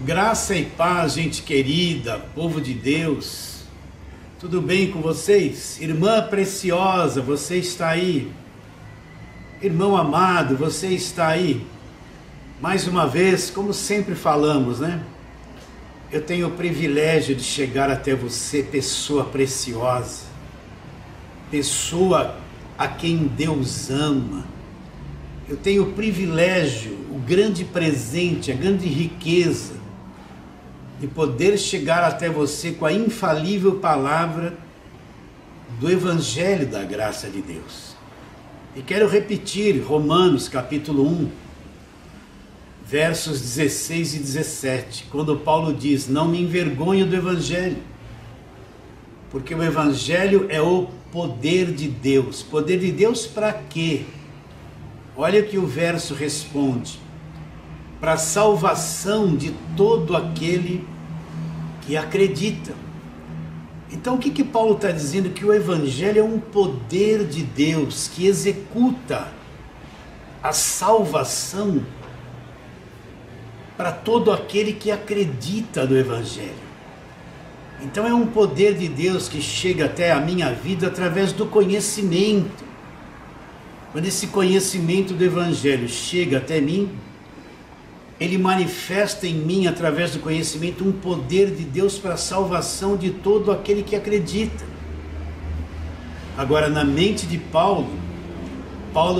Graça e paz, gente querida, povo de Deus, tudo bem com vocês? Irmã preciosa, você está aí? Irmão amado, você está aí? Mais uma vez, como sempre falamos, né? Eu tenho o privilégio de chegar até você, pessoa preciosa, pessoa a quem Deus ama. Eu tenho o privilégio, o grande presente, a grande riqueza de poder chegar até você com a infalível palavra do Evangelho da graça de Deus. E quero repetir Romanos capítulo 1, versos 16 e 17, quando Paulo diz: não me envergonho do Evangelho, porque o Evangelho é o poder de Deus. Poder de Deus para quê? Olha o que o verso responde: para a salvação de todo aquele que acredita. Então o que Paulo está dizendo? Que o Evangelho é um poder de Deus que executa a salvação para todo aquele que acredita no Evangelho. Então é um poder de Deus que chega até a minha vida através do conhecimento. Quando esse conhecimento do Evangelho chega até mim, ele manifesta em mim, através do conhecimento, um poder de Deus para a salvação de todo aquele que acredita. Agora, na mente de Paulo,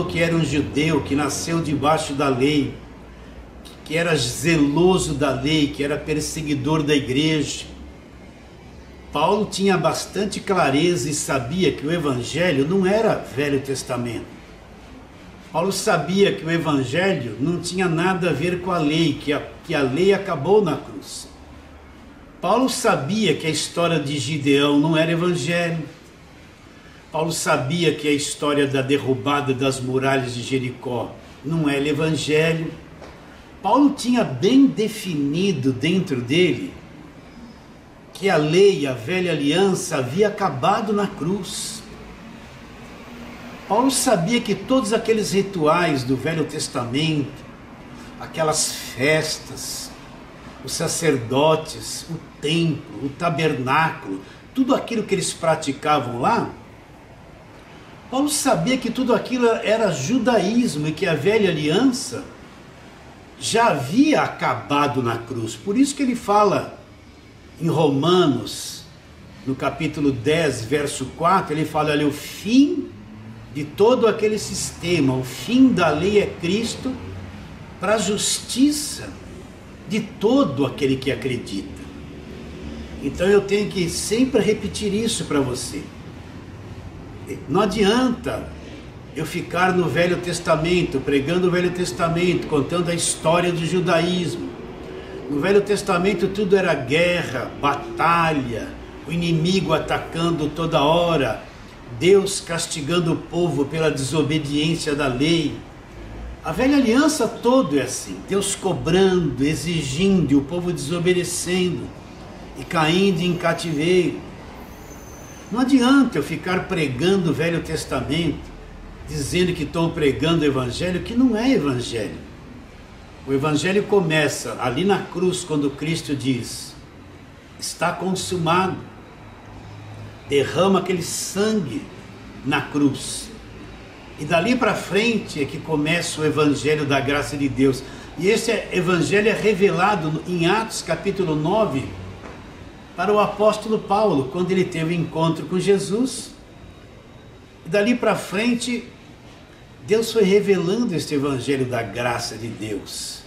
que era um judeu, que nasceu debaixo da lei, que era zeloso da lei, que era perseguidor da igreja, Paulo tinha bastante clareza e sabia que o Evangelho não era Velho Testamento. Paulo sabia que o Evangelho não tinha nada a ver com a lei, que a lei acabou na cruz. Paulo sabia que a história de Gideão não era Evangelho. Paulo sabia que a história da derrubada das muralhas de Jericó não era Evangelho. Paulo tinha bem definido dentro dele que a lei, a velha aliança, havia acabado na cruz. Paulo sabia que todos aqueles rituais do Velho Testamento, aquelas festas, os sacerdotes, o templo, o tabernáculo, tudo aquilo que eles praticavam lá, Paulo sabia que tudo aquilo era judaísmo e que a velha aliança já havia acabado na cruz. Por isso que ele fala em Romanos, no capítulo 10, verso 4, ele fala: olha, o fim de todo aquele sistema, o fim da lei é Cristo, para a justiça de todo aquele que acredita. Então eu tenho que sempre repetir isso para você. Não adianta eu ficar no Velho Testamento, pregando o Velho Testamento, contando a história do judaísmo. No Velho Testamento tudo era guerra, batalha, o inimigo atacando toda hora, Deus castigando o povo pela desobediência da lei. A velha aliança todo é assim, Deus cobrando, exigindo, e o povo desobedecendo e caindo em cativeiro. Não adianta eu ficar pregando o Velho Testamento, dizendo que estou pregando o Evangelho, que não é Evangelho. O Evangelho começa ali na cruz, quando Cristo diz: está consumado. Derrama aquele sangue na cruz. E dali para frente é que começa o Evangelho da graça de Deus. E esse Evangelho é revelado em Atos capítulo 9 para o apóstolo Paulo, quando ele teve um encontro com Jesus. E dali para frente, Deus foi revelando este Evangelho da graça de Deus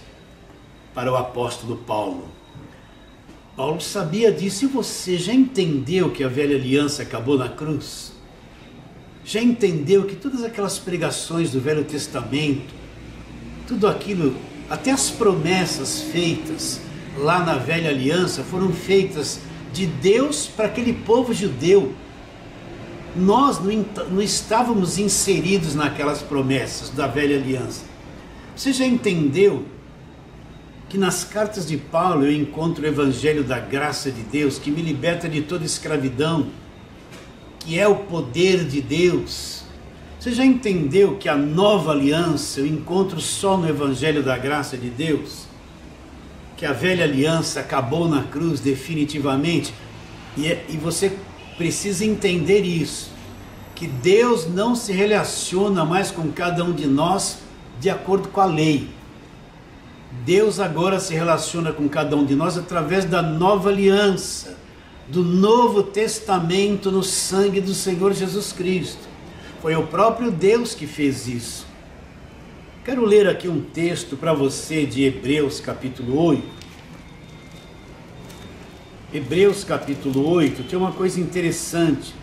para o apóstolo Paulo. Paulo sabia disso. E você já entendeu que a velha aliança acabou na cruz? Já entendeu que todas aquelas pregações do Velho Testamento, tudo aquilo, até as promessas feitas lá na velha aliança, foram feitas de Deus para aquele povo judeu? Nós não estávamos inseridos naquelas promessas da velha aliança. Você já entendeu que nas cartas de Paulo eu encontro o Evangelho da graça de Deus, que me liberta de toda escravidão, que é o poder de Deus? Você já entendeu que a nova aliança eu encontro só no Evangelho da graça de Deus? que a velha aliança acabou na cruz definitivamente, e você precisa entender isso, que Deus não se relaciona mais com cada um de nós de acordo com a lei. Deus agora se relaciona com cada um de nós através da nova aliança, do Novo Testamento no sangue do Senhor Jesus Cristo. Foi o próprio Deus que fez isso. Quero ler aqui um texto para você de Hebreus capítulo 8. Hebreus capítulo 8, tem uma coisa interessante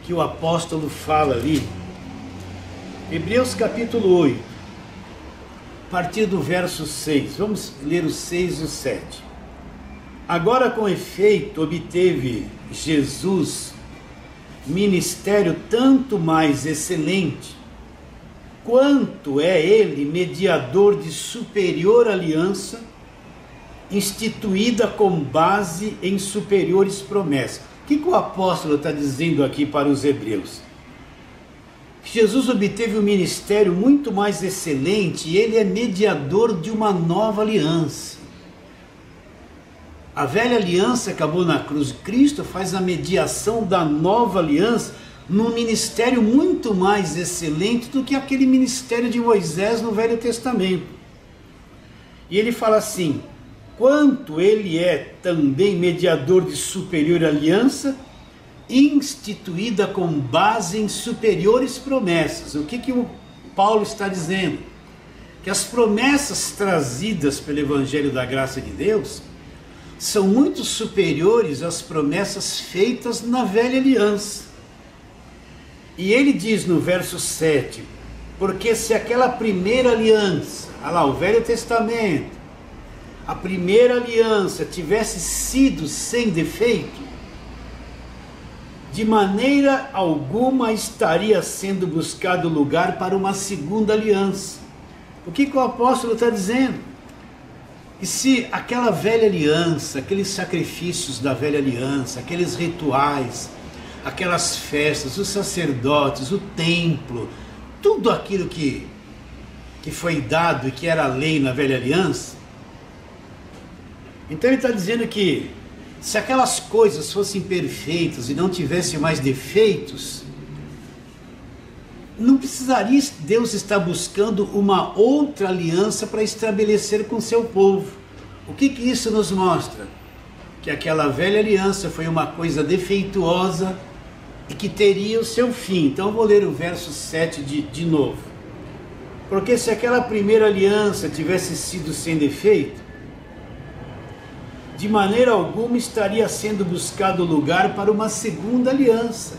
que o apóstolo fala ali. Hebreus capítulo 8, a partir do verso 6, vamos ler o 6 e o 7. Agora, com efeito, obteve Jesus ministério tanto mais excelente, quanto é ele mediador de superior aliança, instituída com base em superiores promessas. O que o apóstolo está dizendo aqui para os hebreus? Que Jesus obteve um ministério muito mais excelente e ele é mediador de uma nova aliança. A velha aliança acabou na cruz. Cristo faz a mediação da nova aliança num ministério muito mais excelente do que aquele ministério de Moisés no Velho Testamento. E ele fala assim: quanto ele é também mediador de superior aliança, instituída com base em superiores promessas. O que o Paulo está dizendo? Que as promessas trazidas pelo Evangelho da Graça de Deus são muito superiores às promessas feitas na velha aliança. E ele diz no verso 7, porque se aquela primeira aliança, olha lá, o Velho Testamento, a primeira aliança tivesse sido sem defeito, de maneira alguma estaria sendo buscado lugar para uma segunda aliança. O que o apóstolo está dizendo? E se aquela velha aliança, aqueles sacrifícios da velha aliança, aqueles rituais, aquelas festas, os sacerdotes, o templo, tudo aquilo que foi dado e que era lei na velha aliança, então ele está dizendo que se aquelas coisas fossem perfeitas e não tivessem mais defeitos, não precisaria Deus estar buscando uma outra aliança para estabelecer com seu povo. O que isso nos mostra? Que aquela velha aliança foi uma coisa defeituosa e que teria o seu fim. Então eu vou ler o verso 7 de novo. Porque se aquela primeira aliança tivesse sido sem defeito, de maneira alguma estaria sendo buscado lugar para uma segunda aliança.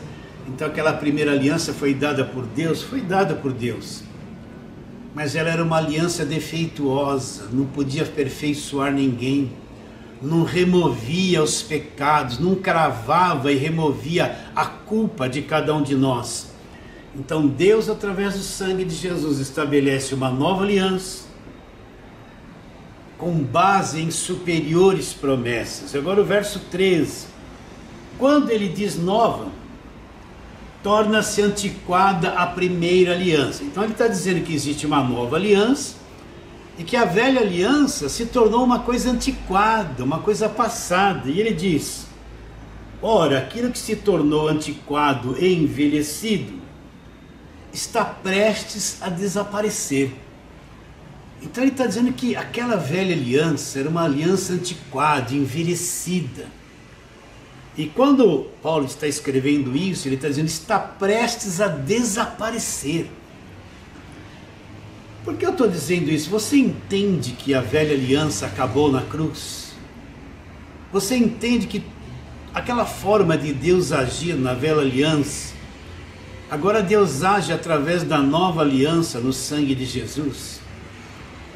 Então aquela primeira aliança foi dada por Deus, mas ela era uma aliança defeituosa, não podia aperfeiçoar ninguém, não removia os pecados, não cravava e removia a culpa de cada um de nós. Então Deus, através do sangue de Jesus, estabelece uma nova aliança, com base em superiores promessas. Agora o verso 13, quando ele diz nova, torna-se antiquada a primeira aliança. Então ele está dizendo que existe uma nova aliança e que a velha aliança se tornou uma coisa antiquada, uma coisa passada. E ele diz, ora, aquilo que se tornou antiquado e envelhecido está prestes a desaparecer. Então ele está dizendo que aquela velha aliança era uma aliança antiquada, envelhecida. E quando Paulo está escrevendo isso, ele está dizendo, está prestes a desaparecer. Por que eu estou dizendo isso? Você entende que a velha aliança acabou na cruz? Você entende que aquela forma de Deus agir na velha aliança, agora Deus age através da nova aliança no sangue de Jesus?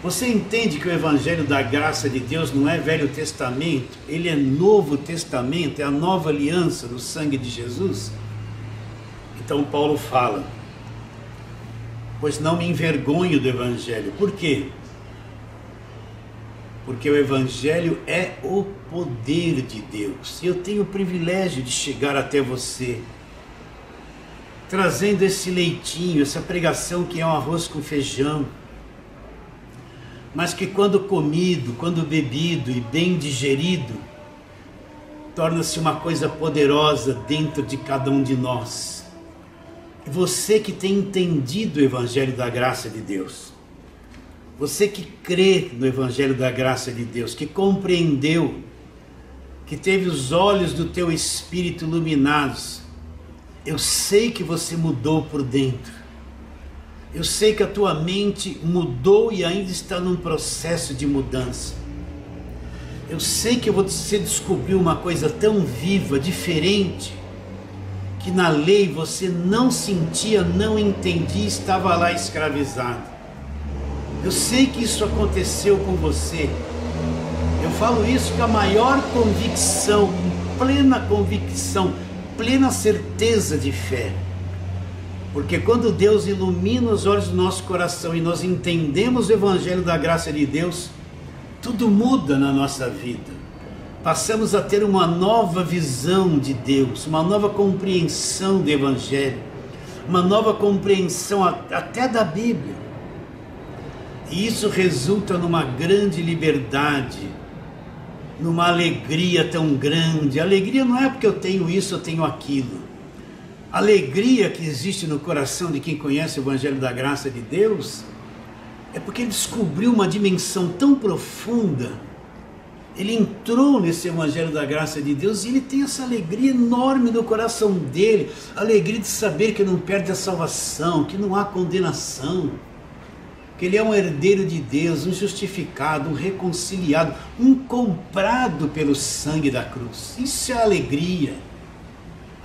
Você entende que o Evangelho da Graça de Deus não é Velho Testamento, ele é Novo Testamento, é a nova aliança no sangue de Jesus? Então Paulo fala, pois não me envergonho do Evangelho. Por quê? Porque o Evangelho é o poder de Deus. E eu tenho o privilégio de chegar até você, trazendo esse leitinho, essa pregação que é um arroz com feijão, mas que quando comido, quando bebido e bem digerido, torna-se uma coisa poderosa dentro de cada um de nós. E você que tem entendido o Evangelho da Graça de Deus, você que crê no Evangelho da Graça de Deus, que compreendeu, que teve os olhos do teu espírito iluminados, eu sei que você mudou por dentro. Eu sei que a tua mente mudou e ainda está num processo de mudança. Eu sei que você descobriu uma coisa tão viva, diferente, que na lei você não sentia, não entendia, estava lá escravizado. Eu sei que isso aconteceu com você. Eu falo isso com a maior convicção, plena convicção, plena certeza de fé. Porque quando Deus ilumina os olhos do nosso coração e nós entendemos o Evangelho da Graça de Deus, tudo muda na nossa vida. Passamos a ter uma nova visão de Deus, uma nova compreensão do Evangelho, uma nova compreensão até da Bíblia. E isso resulta numa grande liberdade, numa alegria tão grande. A alegria não é porque eu tenho isso, eu tenho aquilo. A alegria que existe no coração de quem conhece o Evangelho da Graça de Deus é porque ele descobriu uma dimensão tão profunda. Ele entrou nesse Evangelho da Graça de Deus e ele tem essa alegria enorme no coração dele, a alegria de saber que não perde a salvação, que não há condenação, que ele é um herdeiro de Deus, um justificado, um reconciliado, um comprado pelo sangue da cruz. Isso é alegria.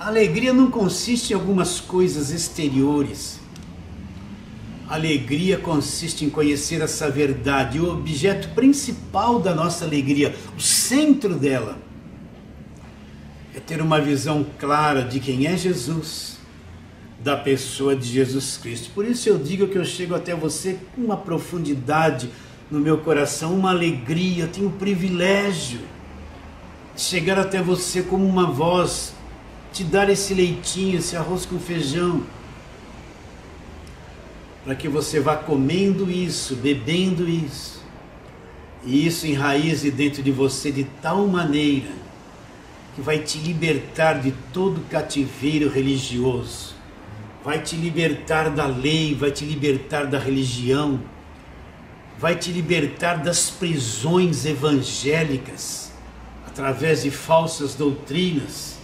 A alegria não consiste em algumas coisas exteriores. A alegria consiste em conhecer essa verdade. O objeto principal da nossa alegria, o centro dela, é ter uma visão clara de quem é Jesus, da pessoa de Jesus Cristo. Por isso eu digo que eu chego até você com uma profundidade no meu coração, uma alegria. Eu tenho o privilégio de chegar até você como uma voz, te dar esse leitinho, esse arroz com feijão, para que você vá comendo isso, bebendo isso, e isso enraize dentro de você de tal maneira que vai te libertar de todo cativeiro religioso, vai te libertar da lei, vai te libertar da religião, vai te libertar das prisões evangélicas, através de falsas doutrinas,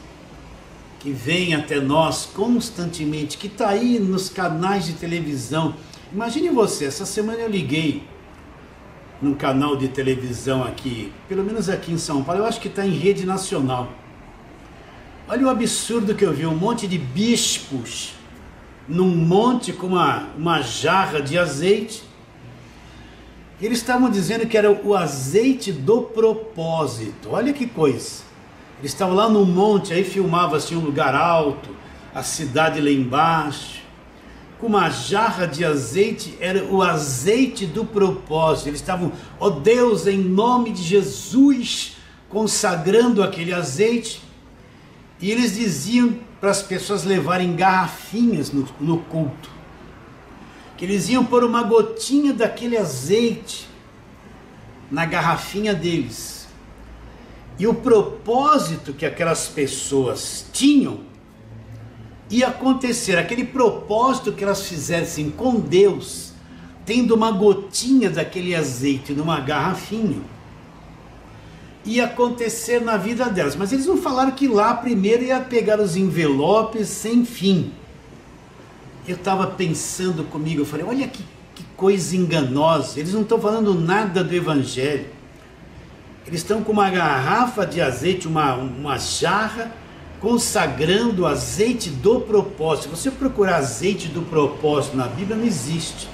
que vem até nós constantemente, que está aí nos canais de televisão. Imagine você, essa semana eu liguei num canal de televisão aqui, pelo menos aqui em São Paulo, eu acho que está em rede nacional. Olha o absurdo que eu vi, um monte de bispos num monte com uma jarra de azeite. Eles estavam dizendo que era o azeite do propósito. Olha que coisa. Eles estavam lá no monte, aí filmava assim um lugar alto, a cidade lá embaixo, com uma jarra de azeite, era o azeite do propósito. Eles estavam, ó Deus, em nome de Jesus, consagrando aquele azeite, e eles diziam para as pessoas levarem garrafinhas no culto, que eles iam pôr uma gotinha daquele azeite na garrafinha deles. E o propósito que aquelas pessoas tinham ia acontecer, aquele propósito que elas fizessem com Deus, tendo uma gotinha daquele azeite numa garrafinha, ia acontecer na vida delas. Mas eles não falaram que lá primeiro ia pegar os envelopes sem fim. Eu estava pensando comigo, eu falei, olha que coisa enganosa, eles não estão falando nada do Evangelho. Eles estão com uma garrafa de azeite, uma jarra, consagrando o azeite do propósito. Se você procurar azeite do propósito na Bíblia, não existe.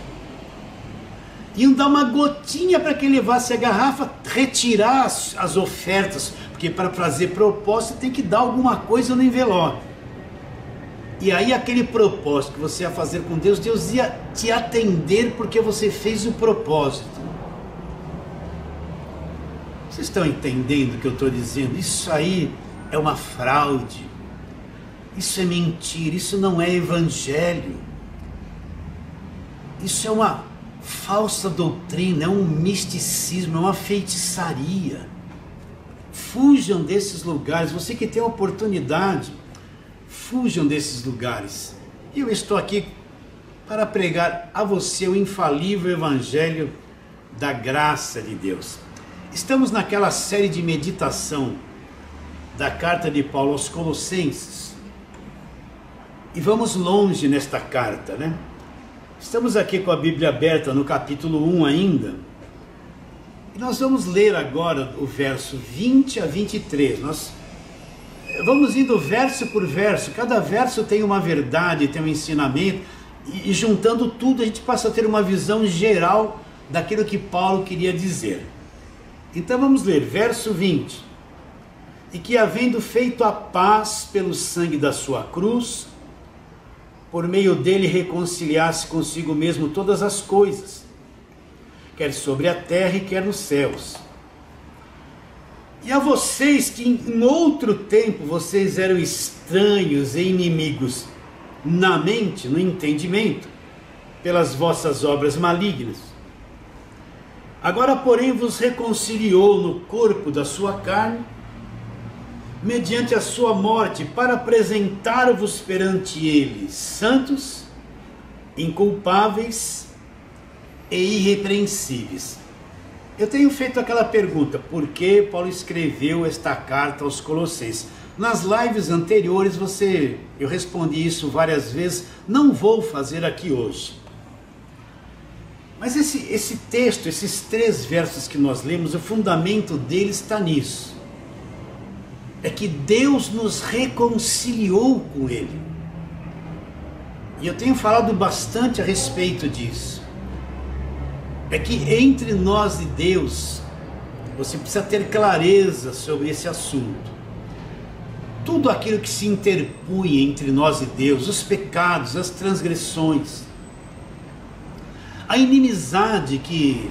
Iam dar uma gotinha para quem levasse a garrafa, retirar as ofertas, porque para fazer propósito tem que dar alguma coisa no envelope. E aí aquele propósito que você ia fazer com Deus, Deus ia te atender porque você fez o propósito. Vocês estão entendendo o que eu estou dizendo? Isso aí é uma fraude, isso é mentira, isso não é evangelho, isso é uma falsa doutrina, é um misticismo, é uma feitiçaria. Fujam desses lugares. Você que tem a oportunidade, fujam desses lugares. Eu estou aqui para pregar a você o infalível Evangelho da graça de Deus. Estamos naquela série de meditação da carta de Paulo aos Colossenses. E vamos longe nesta carta, né? Estamos aqui com a Bíblia aberta no capítulo 1 ainda. E nós vamos ler agora o verso 20 a 23. Nós vamos indo verso por verso. Cada verso tem uma verdade, tem um ensinamento. E juntando tudo, a gente passa a ter uma visão geral daquilo que Paulo queria dizer. Então vamos ler, verso 20. E que, havendo feito a paz pelo sangue da sua cruz, por meio dele reconciliasse consigo mesmo todas as coisas, quer sobre a terra e quer nos céus. E a vocês que em outro tempo vocês eram estranhos e inimigos na mente, no entendimento, pelas vossas obras malignas, agora porém vos reconciliou no corpo da sua carne, mediante a sua morte, para apresentar-vos perante ele santos, inculpáveis e irrepreensíveis. Eu tenho feito aquela pergunta: por que Paulo escreveu esta carta aos Colossenses? Nas lives anteriores eu respondi isso várias vezes, não vou fazer aqui hoje. Mas esse texto, esses 3 versos que nós lemos, o fundamento dele está nisso. É que Deus nos reconciliou com ele. E eu tenho falado bastante a respeito disso. É que entre nós e Deus, você precisa ter clareza sobre esse assunto. Tudo aquilo que se interpunha entre nós e Deus, os pecados, as transgressões, a inimizade que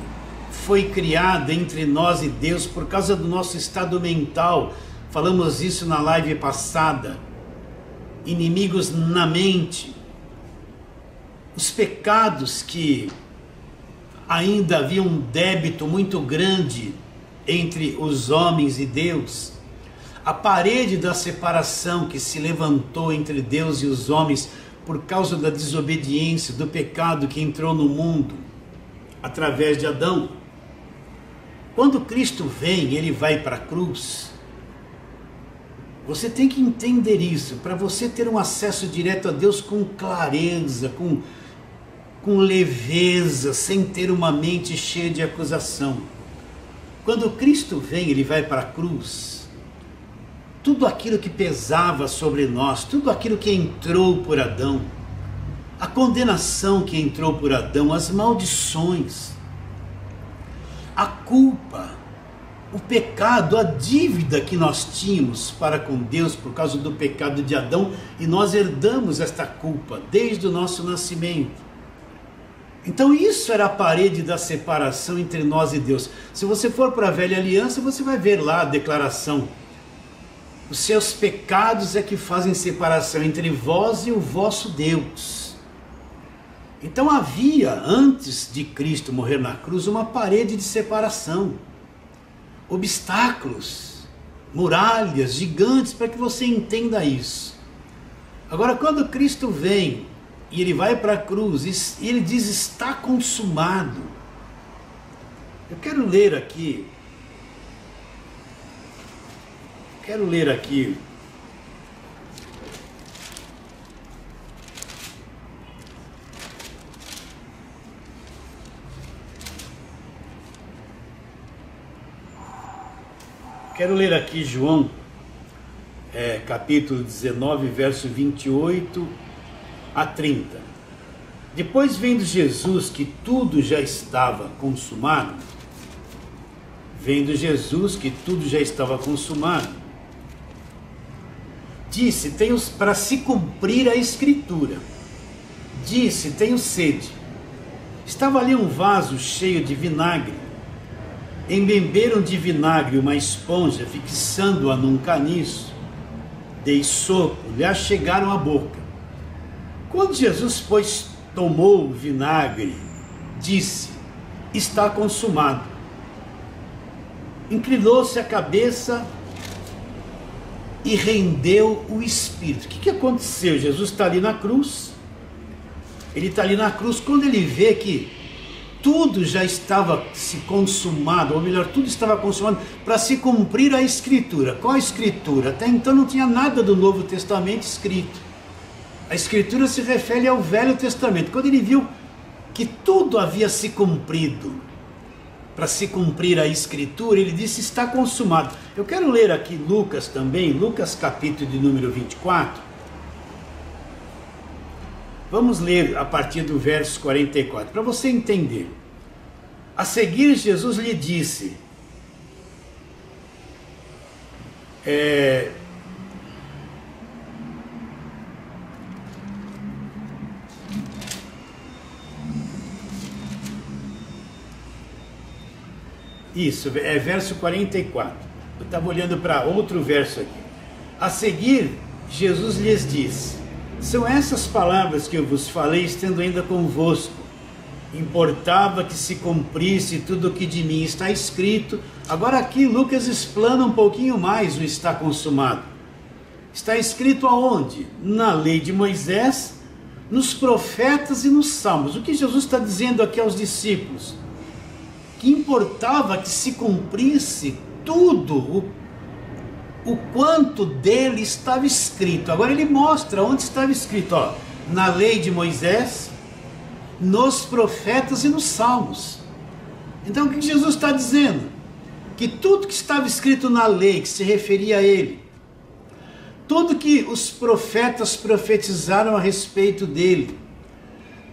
foi criada entre nós e Deus por causa do nosso estado mental, falamos isso na live passada, inimigos na mente, os pecados que ainda havia um débito muito grande entre os homens e Deus, a parede da separação que se levantou entre Deus e os homens por causa da desobediência, do pecado que entrou no mundo através de Adão. Quando Cristo vem, ele vai para a cruz. Você tem que entender isso, para você ter um acesso direto a Deus com clareza, com leveza, sem ter uma mente cheia de acusação. Quando Cristo vem, ele vai para a cruz. Tudo aquilo que pesava sobre nós, tudo aquilo que entrou por Adão, a condenação que entrou por Adão, as maldições, a culpa, o pecado, a dívida que nós tínhamos para com Deus por causa do pecado de Adão, e nós herdamos esta culpa desde o nosso nascimento. Então isso era a parede da separação entre nós e Deus. Se você for para a velha aliança, você vai ver lá a declaração: os seus pecados é que fazem separação entre vós e o vosso Deus. Então havia, antes de Cristo morrer na cruz, uma parede de separação, obstáculos, muralhas gigantes, para que você entenda isso. Agora, quando Cristo vem e ele vai para a cruz, e ele diz: está consumado. Eu quero ler aqui. Quero ler aqui João, capítulo 19, verso 28 a 30. Depois, vendo Jesus que tudo já estava consumado, disse: para se cumprir a escritura, disse: tenho sede. Estava ali um vaso cheio de vinagre. Embeberam de vinagre uma esponja, fixando-a num caniço de isopo, lhe achegaram à boca. Quando Jesus, pois, tomou o vinagre disse: está consumado. Inclinou-se a cabeça e rendeu o espírito. O que aconteceu? Jesus está ali na cruz. Ele está ali na cruz. Quando ele vê que tudo já estava se consumado, ou melhor, tudo estava consumado para se cumprir a Escritura. Qual a Escritura? Até então não tinha nada do Novo Testamento escrito. A Escritura se refere ao Velho Testamento. Quando ele viu que tudo havia se cumprido, para se cumprir a Escritura, ele disse: está consumado. Eu quero ler aqui Lucas também, Lucas capítulo de número 24. Vamos ler a partir do verso 44, para você entender. A seguir, Jesus lhe disse: Isso, é verso 44. Eu estava olhando para outro verso aqui. A seguir, Jesus lhes disse: são essas palavras que eu vos falei, estando ainda convosco. Importava que se cumprisse tudo o que de mim está escrito. Agora aqui Lucas explana um pouquinho mais o está consumado. Está escrito aonde? Na lei de Moisés, nos profetas e nos salmos. O que Jesus está dizendo aqui aos discípulos? Que importava que se cumprisse tudo o quanto dele estava escrito. Agora ele mostra onde estava escrito, ó, na lei de Moisés, nos profetas e nos salmos. Então o que Jesus está dizendo? Que tudo que estava escrito na lei, que se referia a ele, tudo que os profetas profetizaram a respeito dele,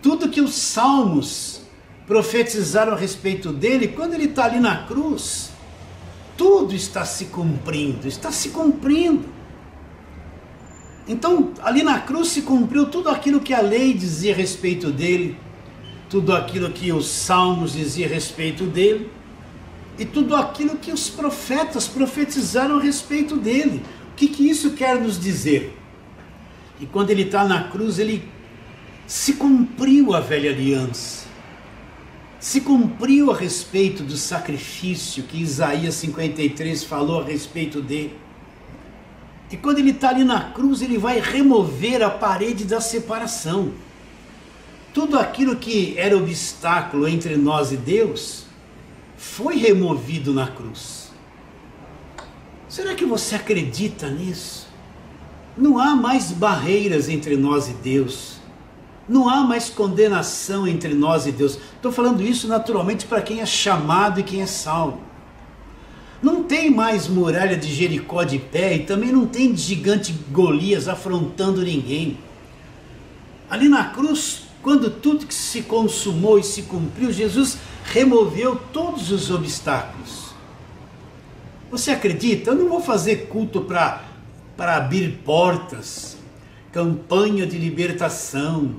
tudo que os salmos profetizaram a respeito dele, quando ele está ali na cruz, tudo está se cumprindo, está se cumprindo. Então, ali na cruz se cumpriu tudo aquilo que a lei dizia a respeito dele, tudo aquilo que os salmos diziam a respeito dele, e tudo aquilo que os profetas profetizaram a respeito dele. O que isso quer nos dizer? E quando ele está na cruz, ele se cumpriu a velha aliança. Se cumpriu a respeito do sacrifício que Isaías 53 falou a respeito dele. E quando ele está ali na cruz, ele vai remover a parede da separação. Tudo aquilo que era obstáculo entre nós e Deus foi removido na cruz. Será que você acredita nisso? Não há mais barreiras entre nós e Deus. Não há mais condenação entre nós e Deus. Estou falando isso naturalmente para quem é chamado e quem é salvo. Não tem mais muralha de Jericó de pé e também não tem gigante Golias afrontando ninguém. Ali na cruz, quando tudo que se consumou e se cumpriu, Jesus removeu todos os obstáculos. Você acredita? Eu não vou fazer culto para abrir portas, campanha de libertação,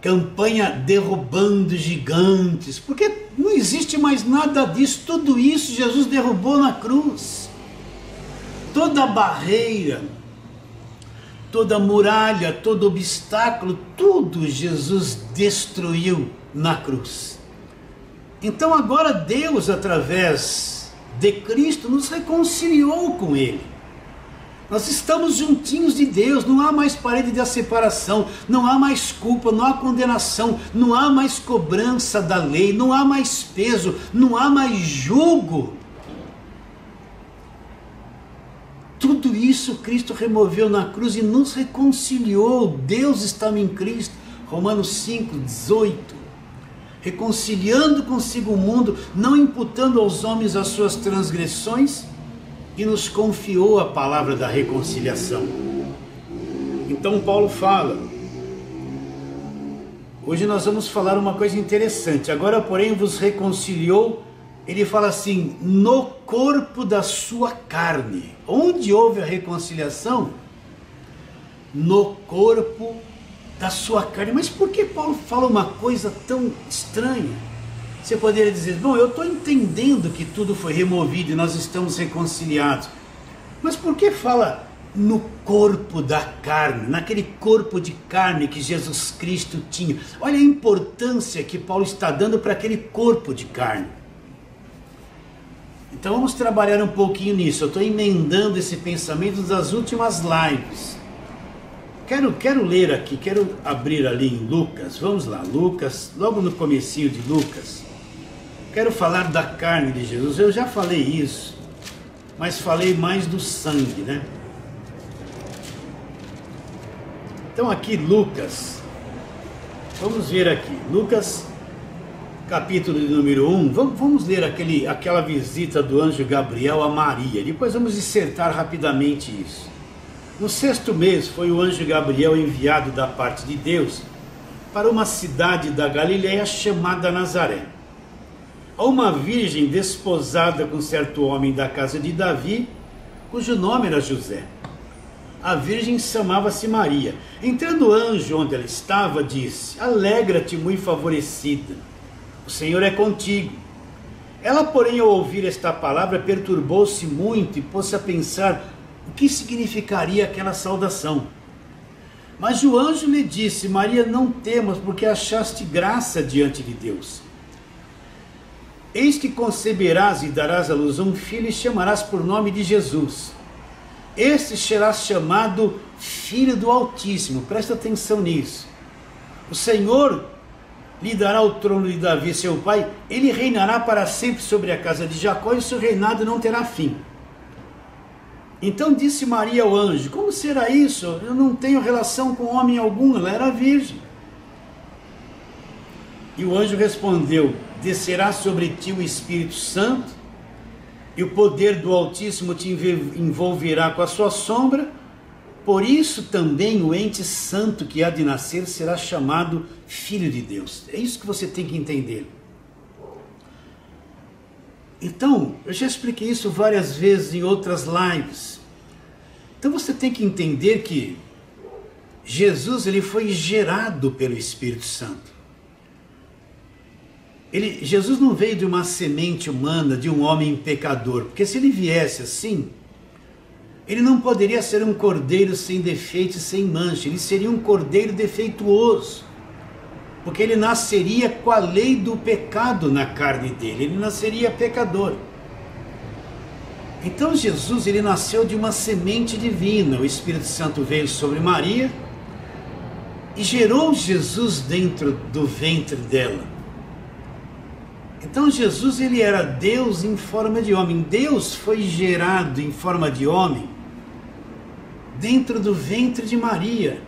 campanha derrubando gigantes, porque não existe mais nada disso. Tudo isso Jesus derrubou na cruz. Toda barreira, toda muralha, todo obstáculo, tudo Jesus destruiu na cruz. Então agora Deus, através de Cristo, nos reconciliou com Ele. Nós estamos juntinhos de Deus, não há mais parede de separação, não há mais culpa, não há condenação, não há mais cobrança da lei, não há mais peso, não há mais jugo. Tudo isso Cristo removeu na cruz e nos reconciliou. Deus estava em Cristo, Romanos 5, 18. Reconciliando consigo o mundo, não imputando aos homens as suas transgressões, e nos confiou a palavra da reconciliação. Então Paulo fala, hoje nós vamos falar uma coisa interessante. Agora, porém, vos reconciliou, ele fala assim, no corpo da sua carne. Onde houve a reconciliação? No corpo da sua carne. Mas por que Paulo fala uma coisa tão estranha? Você poderia dizer, bom, eu estou entendendo que tudo foi removido e nós estamos reconciliados. Mas por que fala no corpo da carne, naquele corpo de carne que Jesus Cristo tinha. Olha a importância que Paulo está dando para aquele corpo de carne. Então vamos trabalhar um pouquinho nisso. Eu estou emendando esse pensamento das últimas lives. Quero ler aqui, quero abrir ali em Lucas. Vamos lá, Lucas, logo no comecinho de Lucas. Quero falar da carne de Jesus. Eu já falei isso, mas falei mais do sangue, né? Então aqui Lucas, vamos ver aqui, Lucas capítulo de número 1, vamos ler aquela visita do anjo Gabriel a Maria, depois vamos dissertar rapidamente isso. No 6º mês foi o anjo Gabriel enviado da parte de Deus para uma cidade da Galileia chamada Nazaré, a uma virgem desposada com certo homem da casa de Davi, cujo nome era José. A virgem chamava-se Maria. Entrando o anjo onde ela estava, disse: alegra-te, muito favorecida, o Senhor é contigo. Ela, porém, ao ouvir esta palavra, perturbou-se muito e pôs-se a pensar o que significaria aquela saudação. Mas o anjo lhe disse: Maria, não temas, porque achaste graça diante de Deus. Eis que conceberás e darás à luz um filho e chamarás por nome de Jesus. Este será chamado Filho do Altíssimo. Presta atenção nisso. O Senhor lhe dará o trono de Davi, seu pai. Ele reinará para sempre sobre a casa de Jacó, e seu reinado não terá fim. Então disse Maria ao anjo: como será isso? Eu não tenho relação com homem algum. Ela era virgem. E o anjo respondeu: descerá sobre ti o Espírito Santo, e o poder do Altíssimo te envolverá com a sua sombra. Por isso também o ente santo que há de nascer será chamado Filho de Deus. É isso que você tem que entender. Então, eu já expliquei isso várias vezes em outras lives. Então você tem que entender que Jesus, ele foi gerado pelo Espírito Santo. Jesus não veio de uma semente humana, de um homem pecador, porque se ele viesse assim, ele não poderia ser um cordeiro sem defeito e sem mancha, ele seria um cordeiro defeituoso, porque ele nasceria com a lei do pecado na carne dele, ele nasceria pecador. Então Jesus, ele nasceu de uma semente divina, o Espírito Santo veio sobre Maria e gerou Jesus dentro do ventre dela. Então Jesus, ele era Deus em forma de homem. Deus foi gerado em forma de homem dentro do ventre de Maria.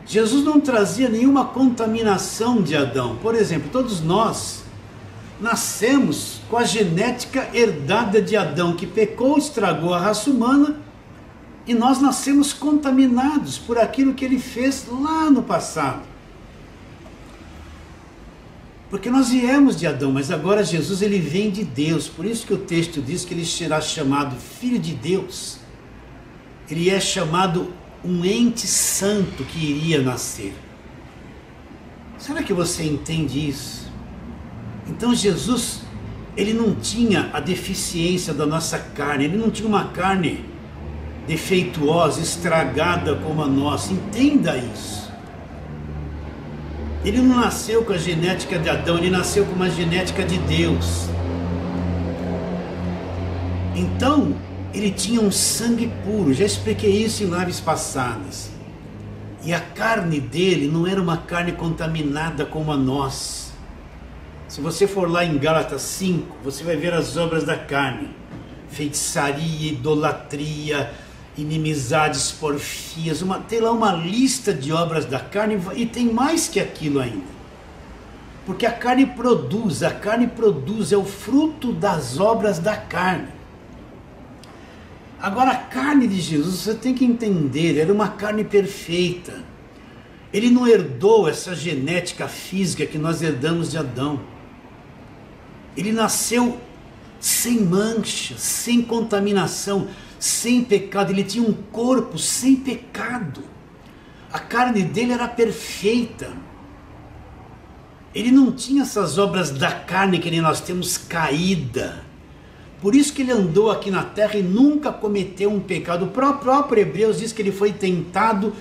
Jesus não trazia nenhuma contaminação de Adão. Por exemplo, todos nós nascemos com a genética herdada de Adão, que pecou, estragou a raça humana, e nós nascemos contaminados por aquilo que ele fez lá no passado. Porque nós viemos de Adão, mas agora Jesus, ele vem de Deus. Por isso que o texto diz que ele será chamado Filho de Deus. Ele é chamado um ente santo que iria nascer. Será que você entende isso? Então Jesus, ele não tinha a deficiência da nossa carne, ele não tinha uma carne defeituosa, estragada como a nossa. Entenda isso. Ele não nasceu com a genética de Adão, ele nasceu com uma genética de Deus. Então, ele tinha um sangue puro, já expliquei isso em lives passadas. E a carne dele não era uma carne contaminada como a nossa. Se você for lá em Gálatas 5, você vai ver as obras da carne: feitiçaria, idolatria, inimizades, porfias, tem lá uma lista de obras da carne, e tem mais que aquilo ainda. Porque a carne produz, é o fruto das obras da carne. Agora, a carne de Jesus, você tem que entender, era uma carne perfeita. Ele não herdou essa genética física que nós herdamos de Adão. Ele nasceu sem mancha, sem contaminação, sem pecado. Ele tinha um corpo sem pecado. A carne dele era perfeita. Ele não tinha essas obras da carne que nem nós temos, caída, Por isso que ele andou aqui na terra e nunca cometeu um pecado. O próprio Hebreus diz que ele foi tentado,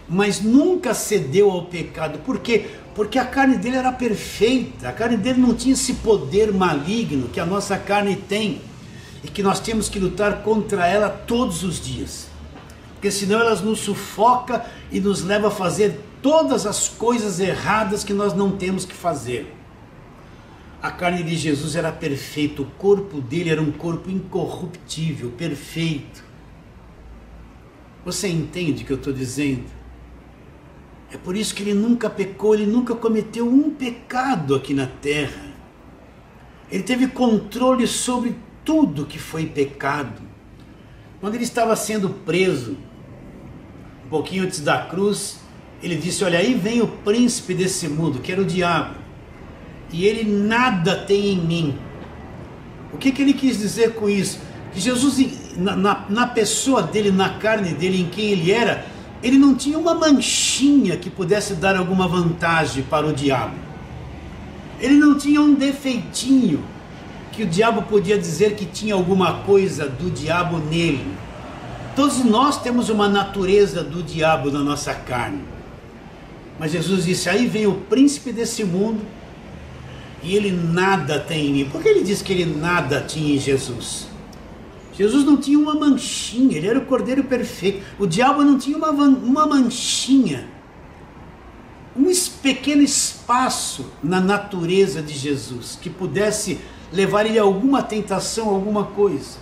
mas nunca cedeu ao pecado. Por quê? Porque a carne dele era perfeita, a carne dele não tinha esse poder maligno que a nossa carne tem e que nós temos que lutar contra ela todos os dias. Porque senão ela nos sufoca e nos leva a fazer todas as coisas erradas que nós não temos que fazer. A carne de Jesus era perfeita, o corpo dele era um corpo incorruptível, perfeito. Você entende o que eu estou dizendo? É por isso que ele nunca pecou, ele nunca cometeu um pecado aqui na terra. Ele teve controle sobre tudo que foi pecado. Quando ele estava sendo preso, um pouquinho antes da cruz, ele disse: olha, aí vem o príncipe desse mundo, que era o diabo, e ele nada tem em mim. O que ele quis dizer com isso? Que Jesus, na pessoa dele, na carne dele, em quem ele era, ele não tinha uma manchinha que pudesse dar alguma vantagem para o diabo. Ele não tinha um defeitinho que o diabo podia dizer que tinha alguma coisa do diabo nele. Todos nós temos uma natureza do diabo na nossa carne. Mas Jesus disse: aí vem o príncipe desse mundo e ele nada tem em mim. Por que ele disse que ele nada tinha em Jesus? Jesus não tinha uma manchinha, ele era o Cordeiro perfeito. O diabo não tinha uma manchinha, um pequeno espaço na natureza de Jesus que pudesse levar ele a alguma tentação, alguma coisa.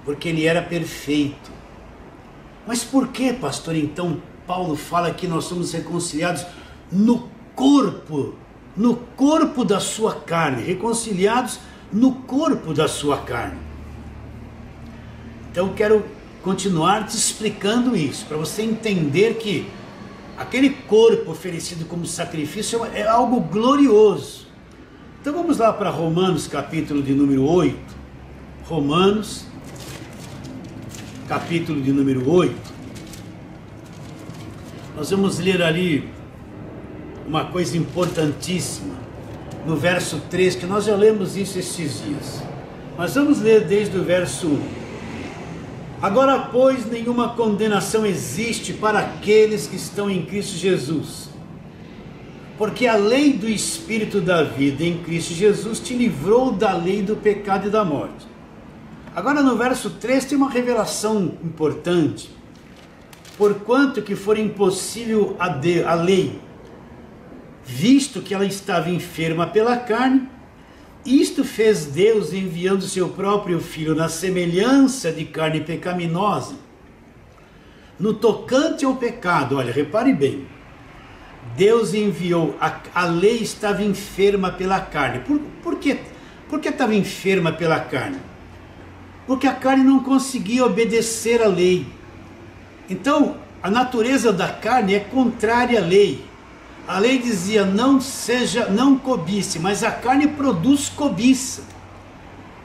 Porque ele era perfeito. Mas por que, pastor, então Paulo fala que nós somos reconciliados no corpo da sua carne, reconciliados no corpo da sua carne? Então eu quero continuar te explicando isso, para você entender que aquele corpo oferecido como sacrifício é algo glorioso. Então vamos lá para Romanos, capítulo de número 8. Romanos, capítulo de número 8. Nós vamos ler ali uma coisa importantíssima, no verso 3, que nós já lemos isso esses dias. Mas vamos ler desde o verso 1. Agora, pois, nenhuma condenação existe para aqueles que estão em Cristo Jesus, porque a lei do Espírito da vida em Cristo Jesus te livrou da lei do pecado e da morte. Agora no verso 3 tem uma revelação importante. Porquanto que for impossível a lei, visto que ela estava enferma pela carne, isto fez Deus enviando seu próprio Filho na semelhança de carne pecaminosa, no tocante ao pecado. Olha, repare bem, Deus enviou, a lei estava enferma pela carne. Por que estava enferma pela carne? Porque a carne não conseguia obedecer à lei. Então, a natureza da carne é contrária à lei. A lei dizia: não cobice, mas a carne produz cobiça.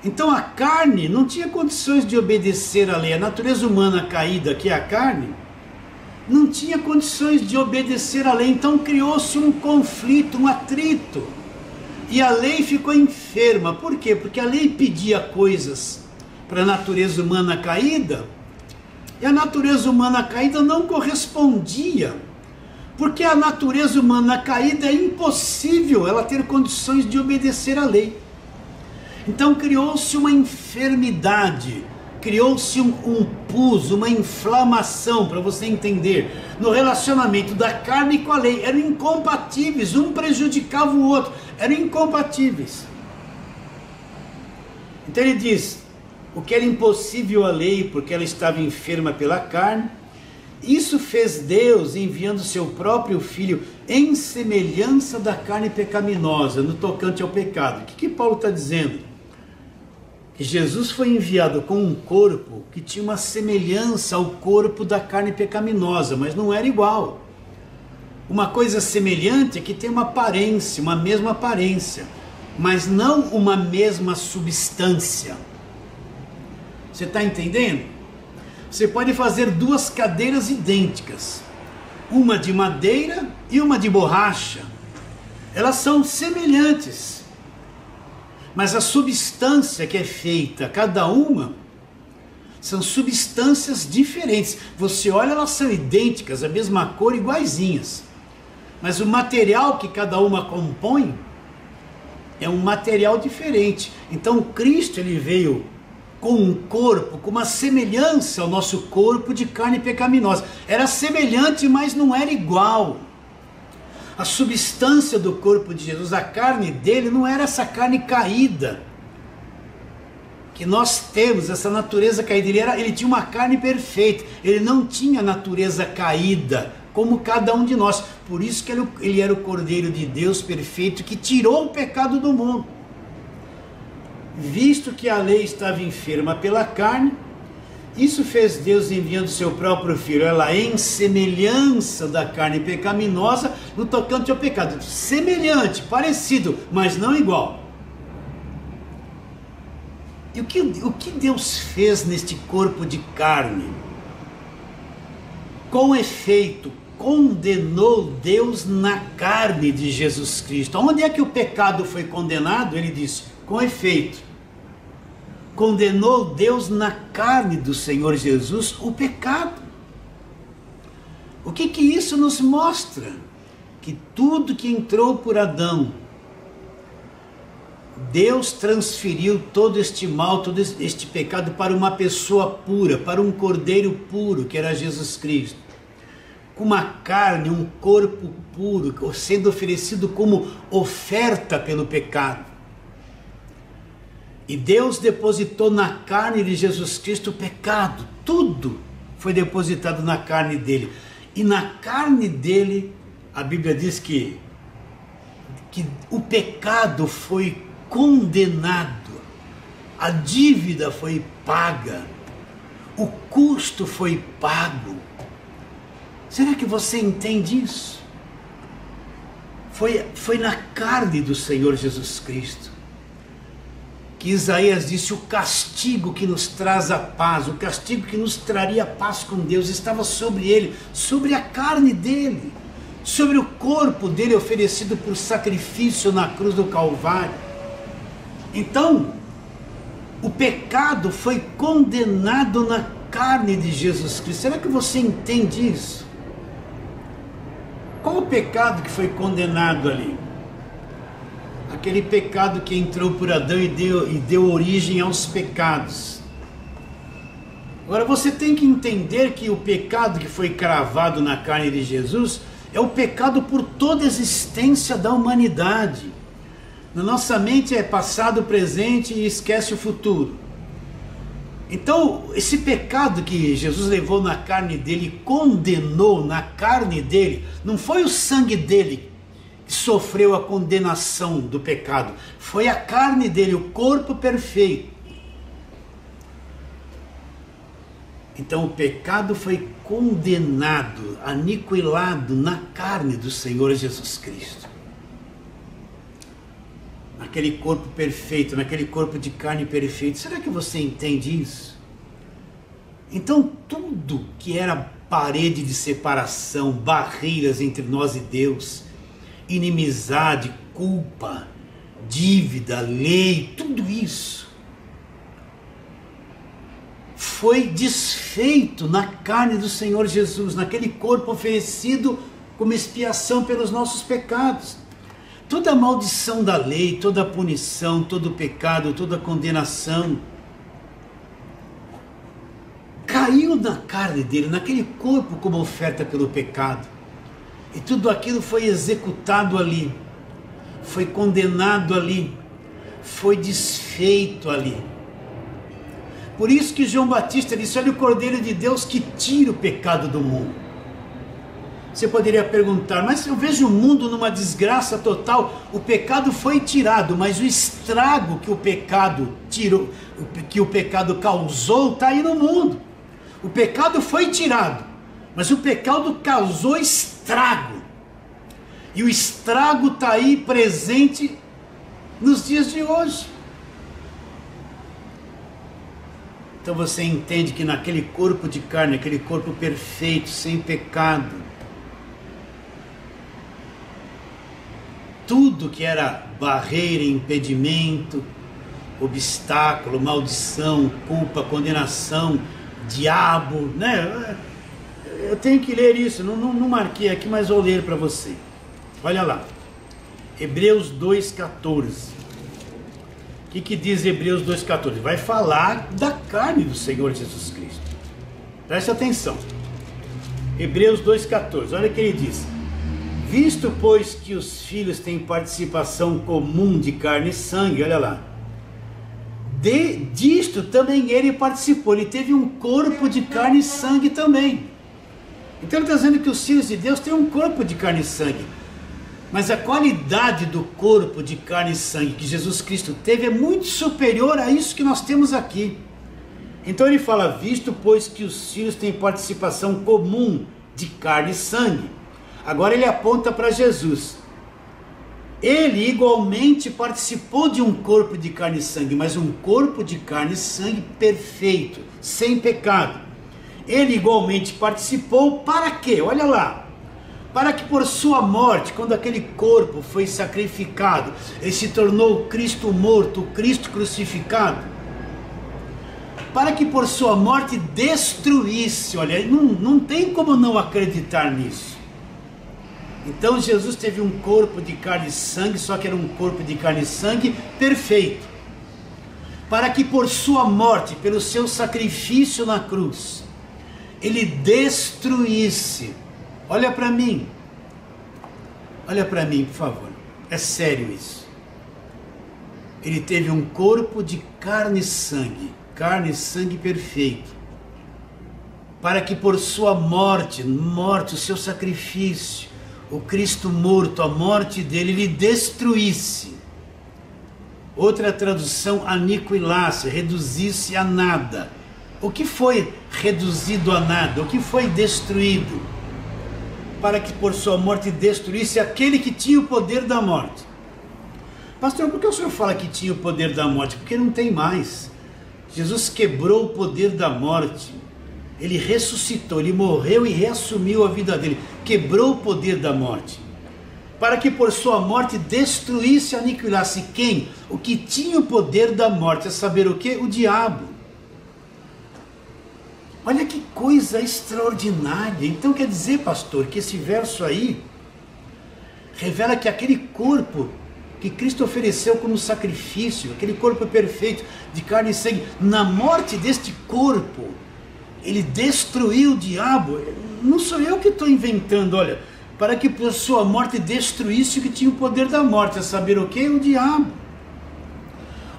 Então a carne não tinha condições de obedecer à lei. A natureza humana caída, que é a carne, não tinha condições de obedecer à lei. Então criou-se um conflito, um atrito. E a lei ficou enferma. Por quê? Porque a lei pedia coisas para a natureza humana caída, e a natureza humana caída não correspondia. Porque a natureza humana caída é impossível ela ter condições de obedecer à lei. Então criou-se uma enfermidade, criou-se um pus, uma inflamação, para você entender, no relacionamento da carne com a lei. Eram incompatíveis, um prejudicava o outro, eram incompatíveis. Então ele diz: o que era impossível à lei, porque ela estava enferma pela carne, isso fez Deus enviando seu próprio Filho em semelhança da carne pecaminosa, no tocante ao pecado. O que Paulo está dizendo? Que Jesus foi enviado com um corpo que tinha uma semelhança ao corpo da carne pecaminosa, mas não era igual. Uma coisa semelhante é que tem uma aparência, uma mesma aparência, mas não uma mesma substância. Você está entendendo? Você pode fazer duas cadeiras idênticas, uma de madeira e uma de borracha. Elas são semelhantes, mas a substância que é feita, cada uma, são substâncias diferentes. Você olha, elas são idênticas, a mesma cor, iguaizinhas. Mas o material que cada uma compõe é um material diferente. Então Cristo, ele veio com um corpo, com uma semelhança ao nosso corpo de carne pecaminosa. Era semelhante, mas não era igual. A substância do corpo de Jesus, a carne dele, não era essa carne caída que nós temos, essa natureza caída. Ele tinha uma carne perfeita, ele não tinha natureza caída, como cada um de nós. Por isso que ele era o Cordeiro de Deus perfeito, que tirou o pecado do mundo. Visto que a lei estava enferma pela carne, isso fez Deus enviando seu próprio Filho, ela em semelhança da carne pecaminosa, no tocante ao pecado. Semelhante, parecido, mas não igual. E o que Deus fez neste corpo de carne? Com efeito, condenou Deus na carne de Jesus Cristo. Onde é que o pecado foi condenado? Ele disse, com efeito, condenou Deus na carne do Senhor Jesus o pecado. O que isso nos mostra? Que tudo que entrou por Adão, Deus transferiu todo este mal, todo este pecado para uma pessoa pura, para um cordeiro puro, que era Jesus Cristo. Com uma carne, um corpo puro, sendo oferecido como oferta pelo pecado. E Deus depositou na carne de Jesus Cristo o pecado. Tudo foi depositado na carne dele. E na carne dele, a Bíblia diz que o pecado foi condenado, a dívida foi paga, o custo foi pago. Será que você entende isso? Foi na carne do Senhor Jesus Cristo que Isaías disse: o castigo que nos traz a paz, o castigo que nos traria a paz com Deus estava sobre ele, sobre a carne dele, sobre o corpo dele oferecido por sacrifício na cruz do Calvário. Então, o pecado foi condenado na carne de Jesus Cristo. Será que você entende isso? Qual o pecado que foi condenado ali? Aquele pecado que entrou por Adão e deu origem aos pecados. Agora você tem que entender que o pecado que foi cravado na carne de Jesus é o pecado por toda a existência da humanidade. Na nossa mente é passado, presente e esquece o futuro. Então, esse pecado que Jesus levou na carne dele, condenou na carne dele, não foi o sangue dele que sofreu a condenação do pecado, foi a carne dele, o corpo perfeito. Então o pecado foi condenado, aniquilado na carne do Senhor Jesus Cristo. Naquele corpo perfeito, naquele corpo de carne perfeito. Será que você entende isso? Então tudo que era parede de separação, barreiras entre nós e Deus, inimizade, culpa, dívida, lei, tudo isso foi desfeito na carne do Senhor Jesus, naquele corpo oferecido como expiação pelos nossos pecados. Toda a maldição da lei, toda a punição, todo o pecado, toda a condenação caiu na carne dele, naquele corpo como oferta pelo pecado. E tudo aquilo foi executado ali, foi condenado ali, foi desfeito ali. Por isso que João Batista disse: olha o Cordeiro de Deus que tira o pecado do mundo. Você poderia perguntar, mas eu vejo o mundo numa desgraça total. O pecado foi tirado, mas o estrago que o pecado tirou, que o pecado causou, está aí no mundo. O pecado foi tirado, mas o pecado causou estrago. E o estrago está aí presente nos dias de hoje. Então você entende que naquele corpo de carne, aquele corpo perfeito, sem pecado, tudo que era barreira, impedimento, obstáculo, maldição, culpa, condenação, diabo, né? Eu tenho que ler isso, não marquei aqui, mas vou ler para você. Olha lá, Hebreus 2,14. O que diz Hebreus 2,14? Vai falar da carne do Senhor Jesus Cristo. Preste atenção. Hebreus 2,14, olha o que ele diz. Visto, pois, que os filhos têm participação comum de carne e sangue, olha lá. Disto também ele participou, ele teve um corpo de carne e sangue também. Então ele está dizendo que os filhos de Deus têm um corpo de carne e sangue. Mas a qualidade do corpo de carne e sangue que Jesus Cristo teve é muito superior a isso que nós temos aqui. Então ele fala, visto pois que os filhos têm participação comum de carne e sangue. Agora ele aponta para Jesus. Ele igualmente participou de um corpo de carne e sangue, mas um corpo de carne e sangue perfeito, sem pecado. Ele igualmente participou para quê? Olha lá. Para que por sua morte, quando aquele corpo foi sacrificado, ele se tornou o Cristo morto, o Cristo crucificado. Para que por sua morte destruísse, olha, não tem como não acreditar nisso. Então Jesus teve um corpo de carne e sangue, só que era um corpo de carne e sangue perfeito. Para que por sua morte, pelo seu sacrifício na cruz, ele destruísse. Olha para mim, por favor, é sério isso. Ele teve um corpo de carne e sangue perfeito, para que por sua morte, o seu sacrifício, o Cristo morto, a morte dele, ele destruísse. Outra tradução, aniquilasse, reduzisse a nada. O que foi reduzido a nada? O que foi destruído? Para que por sua morte destruísse aquele que tinha o poder da morte. Pastor, por que o senhor fala que tinha o poder da morte? Porque não tem mais. Jesus quebrou o poder da morte. Ele ressuscitou, ele morreu e reassumiu a vida dele. Quebrou o poder da morte. Para que por sua morte destruísse e aniquilasse quem? O que tinha o poder da morte, a saber o quê? O diabo. Olha que coisa extraordinária. Então quer dizer, pastor, que esse verso aí revela que aquele corpo que Cristo ofereceu como sacrifício, aquele corpo perfeito de carne e sangue, na morte deste corpo, ele destruiu o diabo. Não sou eu que estou inventando, olha, para que por sua morte destruísse o que tinha o poder da morte, a saber o que? O diabo.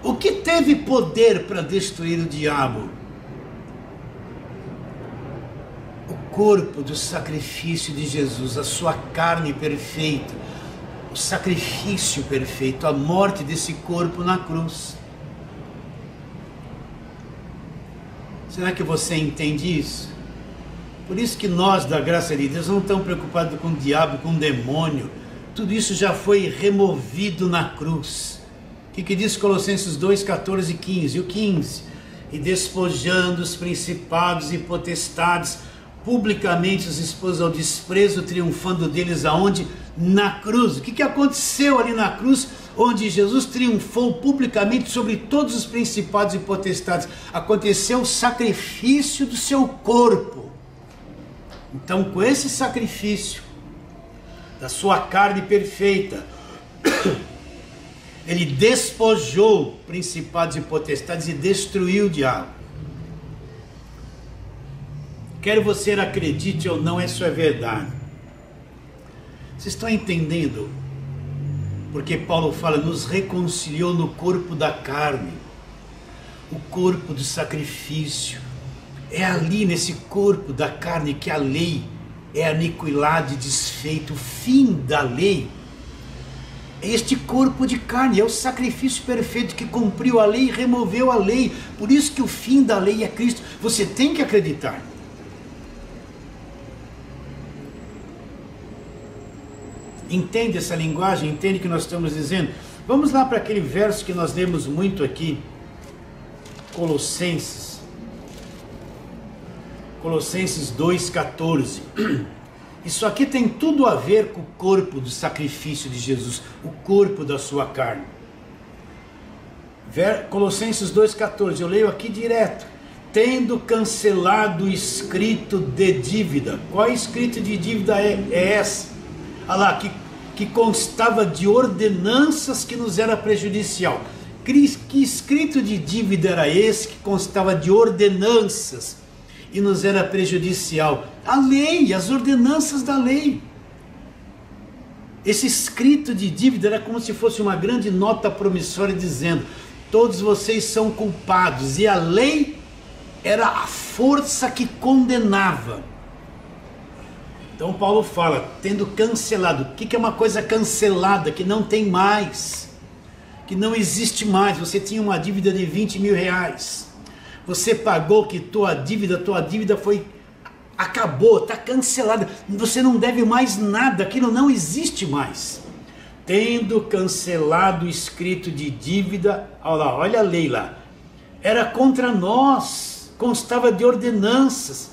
O que teve poder para destruir o diabo? Corpo do sacrifício de Jesus, a sua carne perfeita, o sacrifício perfeito, a morte desse corpo na cruz. Será que você entende isso? Por isso que nós, da graça de Deus, não estamos preocupados com o diabo, com o demônio. Tudo isso já foi removido na cruz. O que diz Colossenses 2, 14 e 15? O 15, e despojando os principados e potestades, publicamente os expôs ao desprezo, triunfando deles aonde? Na cruz. O que aconteceu ali na cruz, onde Jesus triunfou publicamente sobre todos os principados e potestades? Aconteceu o sacrifício do seu corpo. Então, com esse sacrifício da sua carne perfeita, ele despojou principados e potestades e destruiu o diabo. Quer você acredite ou não, isso é verdade. Vocês estão entendendo? Porque Paulo fala, nos reconciliou no corpo da carne, o corpo do sacrifício. É ali nesse corpo da carne que a lei é aniquilada e desfeita, o fim da lei. É este corpo de carne, é o sacrifício perfeito que cumpriu a lei e removeu a lei. Por isso que o fim da lei é Cristo. Você tem que acreditar. Entende essa linguagem? Entende o que nós estamos dizendo? Vamos lá para aquele verso que nós lemos muito aqui, Colossenses 2,14. Isso aqui tem tudo a ver com o corpo do sacrifício de Jesus, o corpo da sua carne. Colossenses 2,14, eu leio aqui direto. Tendo cancelado o escrito de dívida. Qual escrito de dívida é essa? Olha lá, que constava de ordenanças que nos era prejudicial. Que escrito de dívida era esse que constava de ordenanças e nos era prejudicial? A lei, as ordenanças da lei. Esse escrito de dívida era como se fosse uma grande nota promissória dizendo: todos vocês são culpados, e a lei era a força que condenava. Então Paulo fala, tendo cancelado. O que é uma coisa cancelada? Que não tem mais, que não existe mais. Você tinha uma dívida de 20 mil reais, você pagou, que tua dívida acabou, está cancelada, você não deve mais nada, aquilo não existe mais. Tendo cancelado o escrito de dívida, olha a lei lá, era contra nós, constava de ordenanças,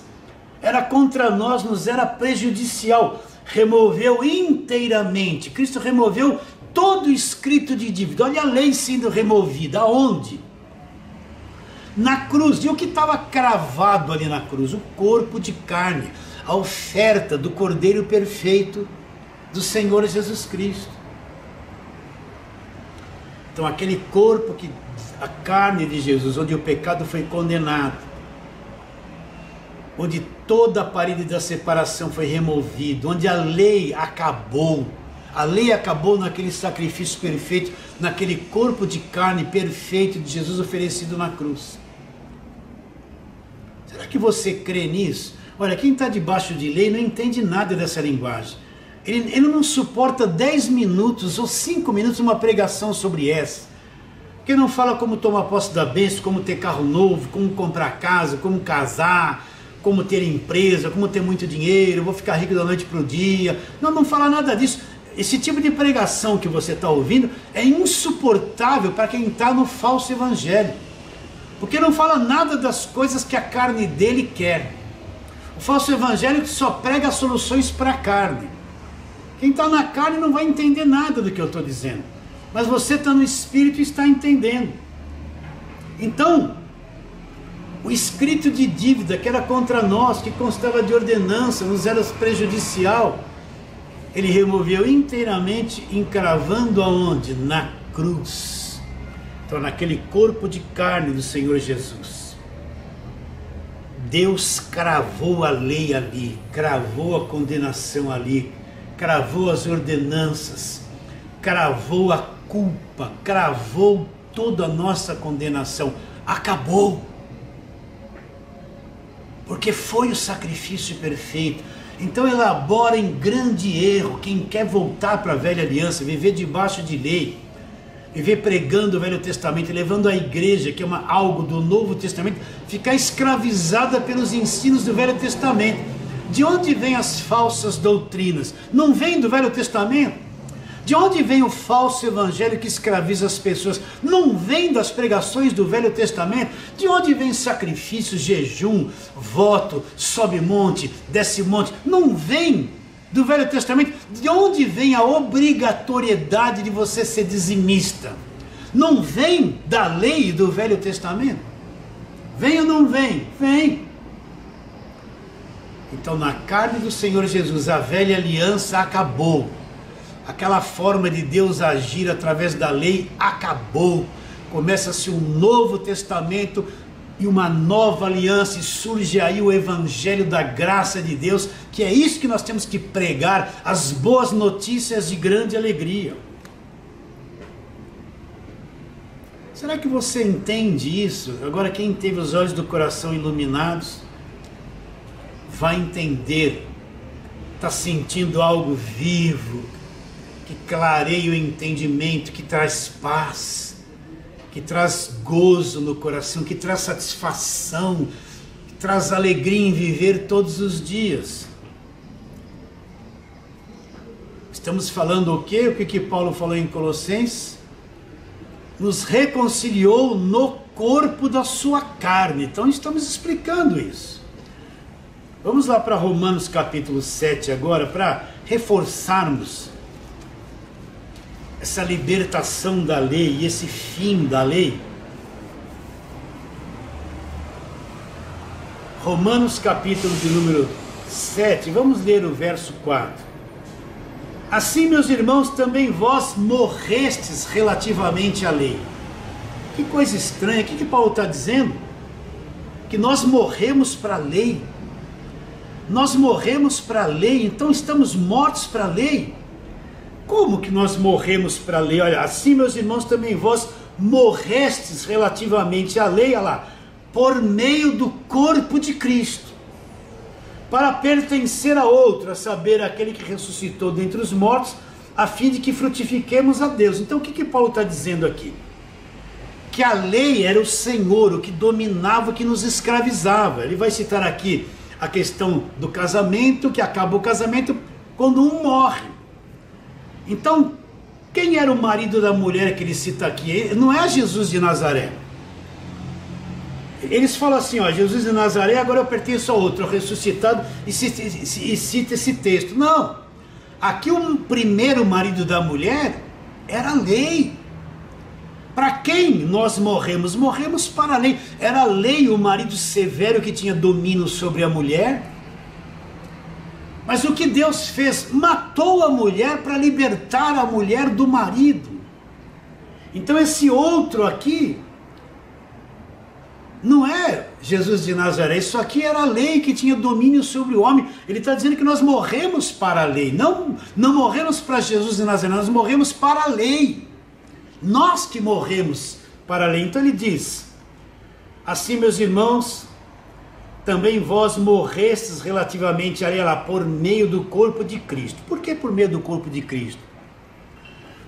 era contra nós, nos era prejudicial, removeu inteiramente, Cristo removeu todo o escrito de dívida. Olha a lei sendo removida, aonde? Na cruz. E o que estava cravado ali na cruz? O corpo de carne, a oferta do Cordeiro perfeito do Senhor Jesus Cristo. Então aquele corpo, a carne de Jesus, onde o pecado foi condenado, onde toda a parede da separação foi removida, onde a lei acabou naquele sacrifício perfeito, naquele corpo de carne perfeito de Jesus oferecido na cruz. Será que você crê nisso? Olha, quem está debaixo de lei não entende nada dessa linguagem. Ele não suporta 10 minutos ou 5 minutos uma pregação sobre essa. Porque não fala como tomar posse da bênção, como ter carro novo, como comprar casa, como casar, como ter empresa, como ter muito dinheiro, vou ficar rico da noite para o dia. Não fala nada disso. Esse tipo de pregação que você está ouvindo é insuportável para quem está no falso evangelho. Porque não fala nada das coisas que a carne dele quer. O falso evangelho só prega soluções para a carne. Quem está na carne não vai entender nada do que eu estou dizendo. Mas você está no Espírito e está entendendo. Então, o escrito de dívida que era contra nós, que constava de ordenança, nos era prejudicial, ele removeu inteiramente, encravando aonde? Na cruz. Então, naquele corpo de carne do Senhor Jesus, Deus cravou a lei ali, cravou a condenação ali, cravou as ordenanças, cravou a culpa, cravou toda a nossa condenação. Acabou. Porque foi o sacrifício perfeito. Então elabora em grande erro quem quer voltar para a velha aliança, viver debaixo de lei, viver pregando o Velho Testamento, levando a igreja, que é algo do Novo Testamento, ficar escravizada pelos ensinos do Velho Testamento. De onde vêm as falsas doutrinas? Não vem do Velho Testamento? De onde vem o falso evangelho que escraviza as pessoas? Não vem das pregações do Velho Testamento? De onde vem sacrifício, jejum, voto, sobe monte, desce monte? Não vem do Velho Testamento? De onde vem a obrigatoriedade de você ser dizimista? Não vem da lei do Velho Testamento? Vem ou não vem? Vem. Então, na carne do Senhor Jesus, a velha aliança acabou. Aquela forma de Deus agir através da lei acabou. Começa-se um novo testamento e uma nova aliança, e surge aí o evangelho da graça de Deus, que é isso que nós temos que pregar, as boas notícias de grande alegria. Será que você entende isso? Agora, quem teve os olhos do coração iluminados vai entender, está sentindo algo vivo, que clareia o entendimento, que traz paz, que traz gozo no coração, que traz satisfação, que traz alegria em viver todos os dias. Estamos falando o quê? O que Paulo falou em Colossenses? Nos reconciliou no corpo da sua carne. Então estamos explicando isso. Vamos lá para Romanos capítulo 7 agora, para reforçarmos essa libertação da lei e esse fim da lei. Romanos capítulo de número 7, vamos ler o verso 4. Assim, meus irmãos, também vós morrestes relativamente à lei. Que coisa estranha, o que Paulo está dizendo? Que nós morremos para a lei. Nós morremos para a lei, então estamos mortos para a lei. Como que nós morremos para a lei? Olha, assim, meus irmãos, também vós morrestes relativamente à lei, olha lá, por meio do corpo de Cristo, para pertencer a outro, a saber, aquele que ressuscitou dentre os mortos, a fim de que frutifiquemos a Deus. Então o que Paulo está dizendo aqui? Que a lei era o Senhor, o que dominava, o que nos escravizava. Ele vai citar aqui a questão do casamento, que acaba o casamento quando um morre. Então, quem era o marido da mulher que ele cita aqui? Não é Jesus de Nazaré. Eles falam assim, ó, Jesus de Nazaré, agora eu pertenço a outro, ressuscitado, e cita esse texto. Não, aqui o primeiro marido da mulher era a lei. Para quem nós morremos? Morremos para a lei. Era a lei o marido severo que tinha domínio sobre a mulher. Mas o que Deus fez? Matou a mulher para libertar a mulher do marido. Então esse outro aqui não é Jesus de Nazaré, isso aqui era a lei que tinha domínio sobre o homem. Ele está dizendo que nós morremos para a lei, não morremos para Jesus de Nazaré, nós morremos para a lei. Nós que morremos para a lei. Então ele diz, assim, meus irmãos, também vós morrestes relativamente a ela por meio do corpo de Cristo. Por que por meio do corpo de Cristo?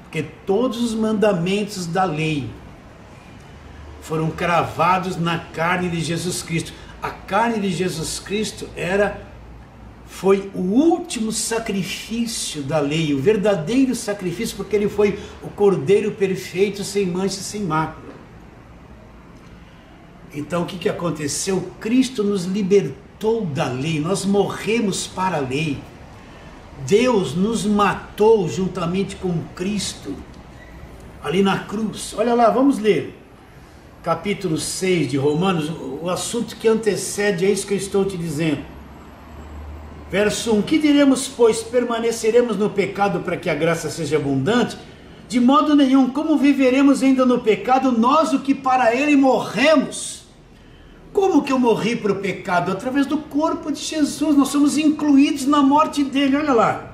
Porque todos os mandamentos da lei foram cravados na carne de Jesus Cristo. A carne de Jesus Cristo foi o último sacrifício da lei, o verdadeiro sacrifício, porque ele foi o cordeiro perfeito, sem mancha e sem mácula. Então o que aconteceu? Cristo nos libertou da lei, nós morremos para a lei. Deus nos matou juntamente com Cristo, ali na cruz. Olha lá, vamos ler. Capítulo 6 de Romanos, o assunto que antecede é isso que eu estou te dizendo. Verso 1, que diremos, pois, permaneceremos no pecado para que a graça seja abundante? De modo nenhum, como viveremos ainda no pecado, nós o que para ele morremos? Como que eu morri para o pecado? Através do corpo de Jesus, nós somos incluídos na morte dele, olha lá.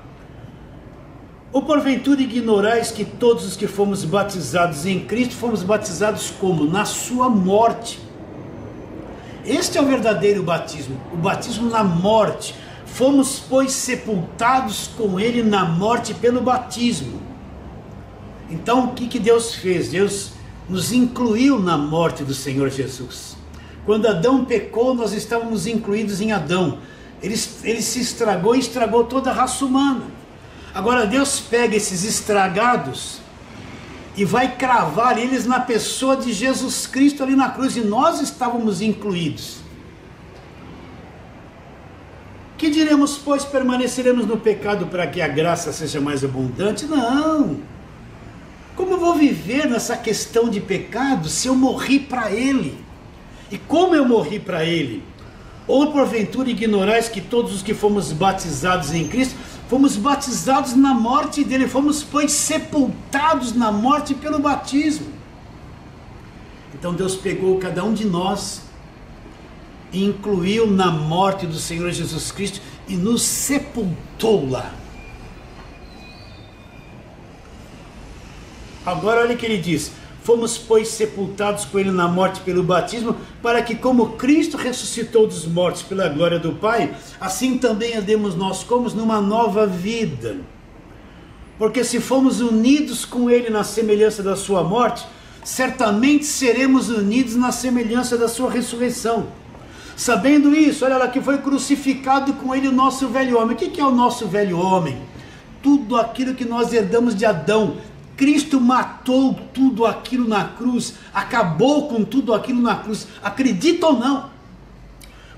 Ou porventura ignorais que todos os que fomos batizados em Cristo, fomos batizados como? Na sua morte. Este é o verdadeiro batismo, o batismo na morte. Fomos, pois, sepultados com ele na morte pelo batismo. Então, o que Deus fez? Deus nos incluiu na morte do Senhor Jesus. Quando Adão pecou, nós estávamos incluídos em Adão. Ele se estragou e estragou toda a raça humana. Agora Deus pega esses estragados e vai cravar eles na pessoa de Jesus Cristo ali na cruz, e nós estávamos incluídos. Que diremos, pois, permaneceremos no pecado para que a graça seja mais abundante? Não! Como eu vou viver nessa questão de pecado se eu morri para ele? E como eu morri para ele? Ou porventura ignorais que todos os que fomos batizados em Cristo, fomos batizados na morte dele, fomos, pois, sepultados na morte pelo batismo. Então Deus pegou cada um de nós e incluiu na morte do Senhor Jesus Cristo e nos sepultou lá. Agora olha o que ele diz: fomos, pois, sepultados com ele na morte pelo batismo, para que, como Cristo ressuscitou dos mortos pela glória do Pai, assim também andemos nós como numa nova vida. Porque se fomos unidos com ele na semelhança da sua morte, certamente seremos unidos na semelhança da sua ressurreição. Sabendo isso, olha lá, que foi crucificado com ele o nosso velho homem. O que é o nosso velho homem? Tudo aquilo que nós herdamos de Adão. Cristo matou tudo aquilo na cruz, acabou com tudo aquilo na cruz, acredita ou não?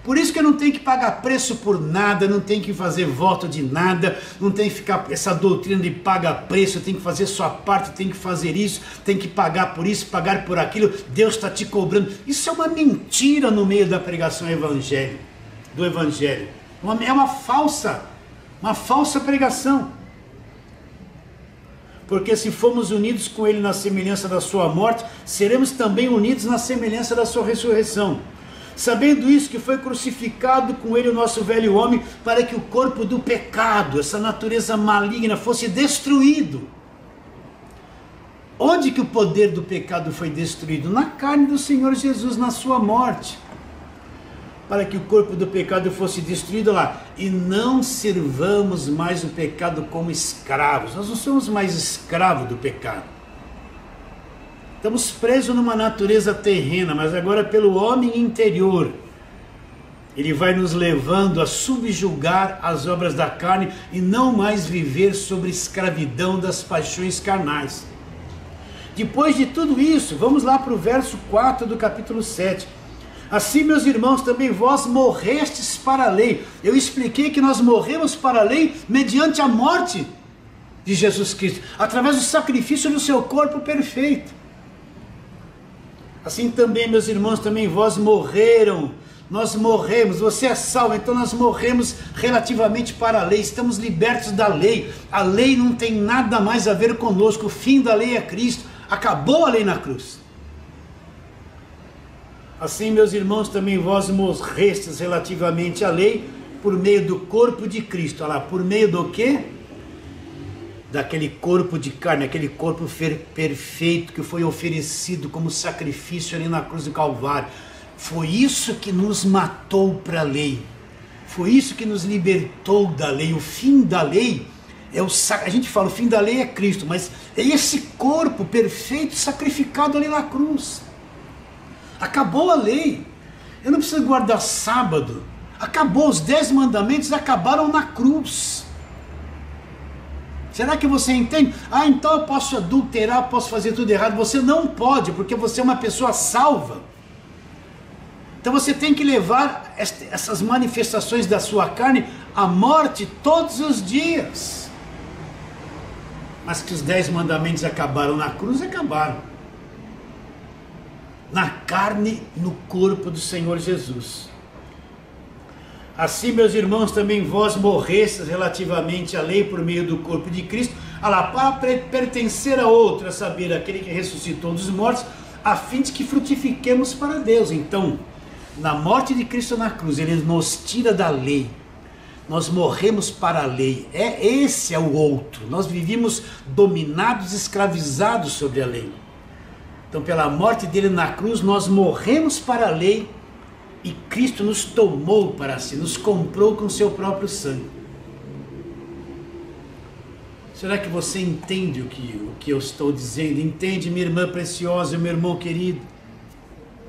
Por isso que eu não tenho que pagar preço por nada, não tenho que fazer voto de nada, não tem que ficar essa doutrina de paga preço, tem que fazer sua parte, tem que fazer isso, tem que pagar por isso, pagar por aquilo, Deus está te cobrando. Isso é uma mentira no meio da pregação do evangelho. É uma falsa pregação. Porque se formos unidos com ele na semelhança da sua morte, seremos também unidos na semelhança da sua ressurreição. Sabendo isso, que foi crucificado com ele o nosso velho homem, para que o corpo do pecado, essa natureza maligna, fosse destruído. Onde que o poder do pecado foi destruído? Na carne do Senhor Jesus, na sua morte. Para que o corpo do pecado fosse destruído lá. E não servamos mais o pecado como escravos. Nós não somos mais escravos do pecado. Estamos presos numa natureza terrena, mas agora pelo homem interior. Ele vai nos levando a subjugar as obras da carne e não mais viver sobre escravidão das paixões carnais. Depois de tudo isso, vamos lá para o verso 4 do capítulo 7. Assim, meus irmãos, também vós morrestes para a lei. Eu expliquei que nós morremos para a lei mediante a morte de Jesus Cristo, através do sacrifício do seu corpo perfeito. Assim também, meus irmãos, também vós morreram. Nós morremos, você é salvo, então nós morremos relativamente para a lei, estamos libertos da lei. A lei não tem nada mais a ver conosco, o fim da lei é Cristo, acabou a lei na cruz. Assim, meus irmãos, também vós morrestes relativamente à lei, por meio do corpo de Cristo. Olha lá, por meio do quê? Daquele corpo de carne, aquele corpo perfeito que foi oferecido como sacrifício ali na cruz do Calvário. Foi isso que nos matou para a lei. Foi isso que nos libertou da lei. O fim da lei é a gente fala, o fim da lei é Cristo, mas é esse corpo perfeito sacrificado ali na cruz. Acabou a lei. Eu não preciso guardar sábado. Acabou, os 10 mandamentos acabaram na cruz. Será que você entende? Ah, então eu posso adulterar, posso fazer tudo errado. Você não pode, porque você é uma pessoa salva. Então você tem que levar essas manifestações da sua carne à morte todos os dias. Mas que os 10 mandamentos acabaram na cruz, acabaram. Na carne, no corpo do Senhor Jesus. Assim, meus irmãos, também vós morrestes relativamente à lei por meio do corpo de Cristo, para pertencer a outro, a saber, aquele que ressuscitou dos mortos, a fim de que frutifiquemos para Deus. Então, na morte de Cristo na cruz, ele nos tira da lei. Nós morremos para a lei. Esse é o outro. Nós vivíamos dominados, escravizados sobre a lei. Então, pela morte dele na cruz, nós morremos para a lei. E Cristo nos tomou para si, nos comprou com seu próprio sangue. Será que você entende o que eu estou dizendo? Entende, minha irmã preciosa, meu irmão querido?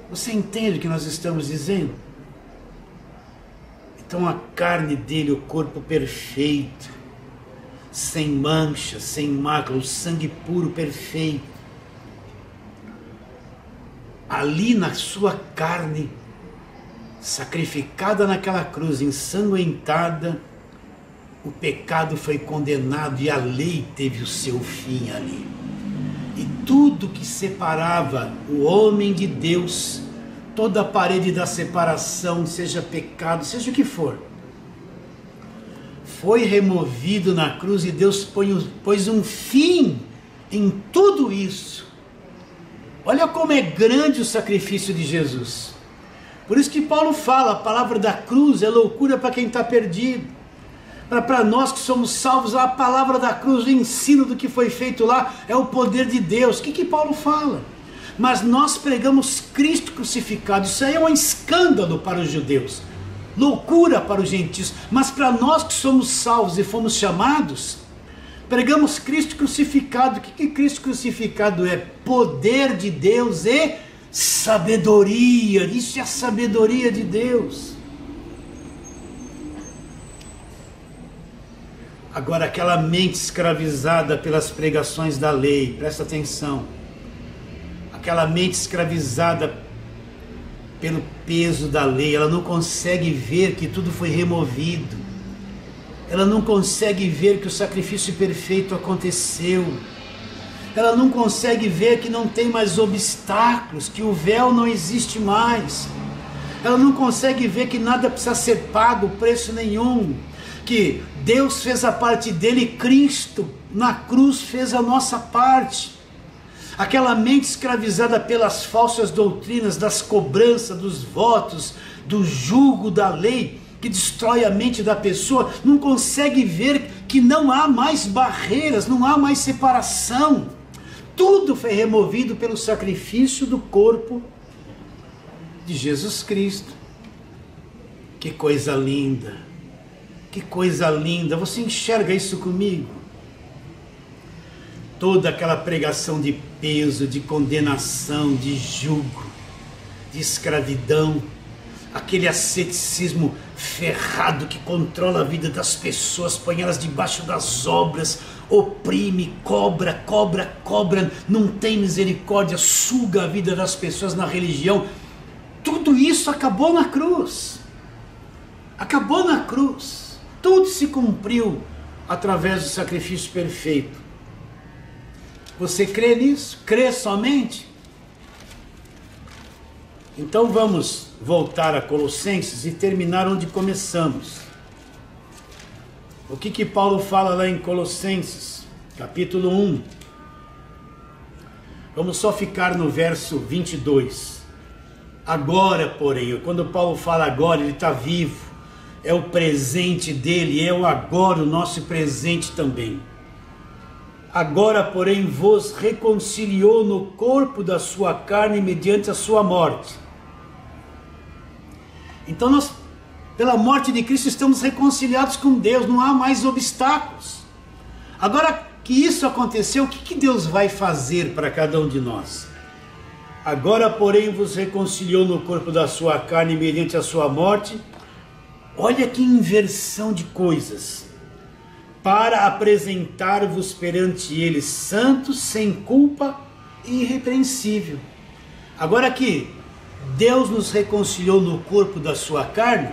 Você entende o que nós estamos dizendo? Então a carne dele, o corpo perfeito, sem mancha, sem mácula, o sangue puro, perfeito. Ali na sua carne, sacrificada naquela cruz, ensanguentada, o pecado foi condenado e a lei teve o seu fim ali. E tudo que separava o homem de Deus, toda a parede da separação, seja pecado, seja o que for, foi removido na cruz e Deus pôs um fim em tudo isso. Olha como é grande o sacrifício de Jesus. Por isso que Paulo fala, a palavra da cruz é loucura para quem está perdido. Para nós que somos salvos, a palavra da cruz, o ensino do que foi feito lá, é o poder de Deus. O que Paulo fala? Mas nós pregamos Cristo crucificado. Isso aí é um escândalo para os judeus, loucura para os gentios. Mas para nós que somos salvos e fomos chamados, pregamos Cristo crucificado. O que Cristo crucificado é? Poder de Deus e sabedoria. Isso é a sabedoria de Deus. Agora, aquela mente escravizada pelas pregações da lei, presta atenção, aquela mente escravizada pelo peso da lei, ela não consegue ver que tudo foi removido, ela não consegue ver que o sacrifício perfeito aconteceu, ela não consegue ver que não tem mais obstáculos, que o véu não existe mais, ela não consegue ver que nada precisa ser pago, preço nenhum, que Deus fez a parte dele e Cristo na cruz fez a nossa parte. Aquela mente escravizada pelas falsas doutrinas, das cobranças, dos votos, do jugo da lei, que destrói a mente da pessoa, não consegue ver que não há mais barreiras, não há mais separação. Tudo foi removido pelo sacrifício do corpo de Jesus Cristo. Que coisa linda, que coisa linda, você enxerga isso comigo? Toda aquela pregação de peso, de condenação, de jugo, de escravidão, aquele asceticismo ferrado que controla a vida das pessoas, põe elas debaixo das obras, oprime, cobra, não tem misericórdia, suga a vida das pessoas na religião. Tudo isso acabou na cruz. Acabou na cruz. Tudo se cumpriu através do sacrifício perfeito. Você crê nisso? Crê somente? Então vamos voltar a Colossenses e terminar onde começamos. O que Paulo fala lá em Colossenses, capítulo 1. Vamos só ficar no verso 22. Agora, porém, quando Paulo fala agora, ele está vivo. É o presente dele, é o agora, o nosso presente também. Agora, porém, vos reconciliou no corpo da sua carne mediante a sua morte. Então nós, pela morte de Cristo, estamos reconciliados com Deus, não há mais obstáculos. Agora que isso aconteceu, o que Deus vai fazer para cada um de nós? Agora, porém, vos reconciliou no corpo da sua carne mediante a sua morte. Olha que inversão de coisas. Para apresentar-vos perante ele santos, sem culpa e irrepreensível. Agora que Deus nos reconciliou no corpo da sua carne,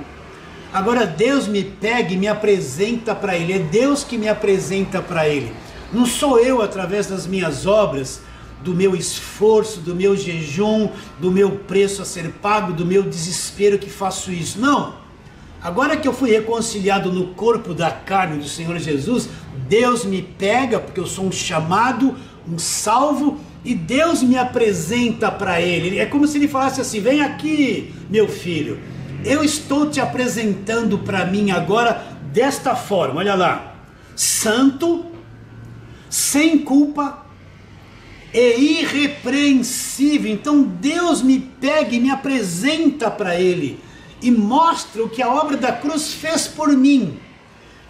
agora Deus me pega e me apresenta para ele, é Deus que me apresenta para ele. Não sou eu através das minhas obras, do meu esforço, do meu jejum, do meu preço a ser pago, do meu desespero que faço isso, não. Agora que eu fui reconciliado no corpo da carne do Senhor Jesus, Deus me pega, porque eu sou um chamado, um salvo, e Deus me apresenta para ele. É como se ele falasse assim: vem aqui, meu filho, eu estou te apresentando para mim agora desta forma, olha lá, santo, sem culpa e irrepreensível. Então Deus me pega e me apresenta para ele, e mostra o que a obra da cruz fez por mim.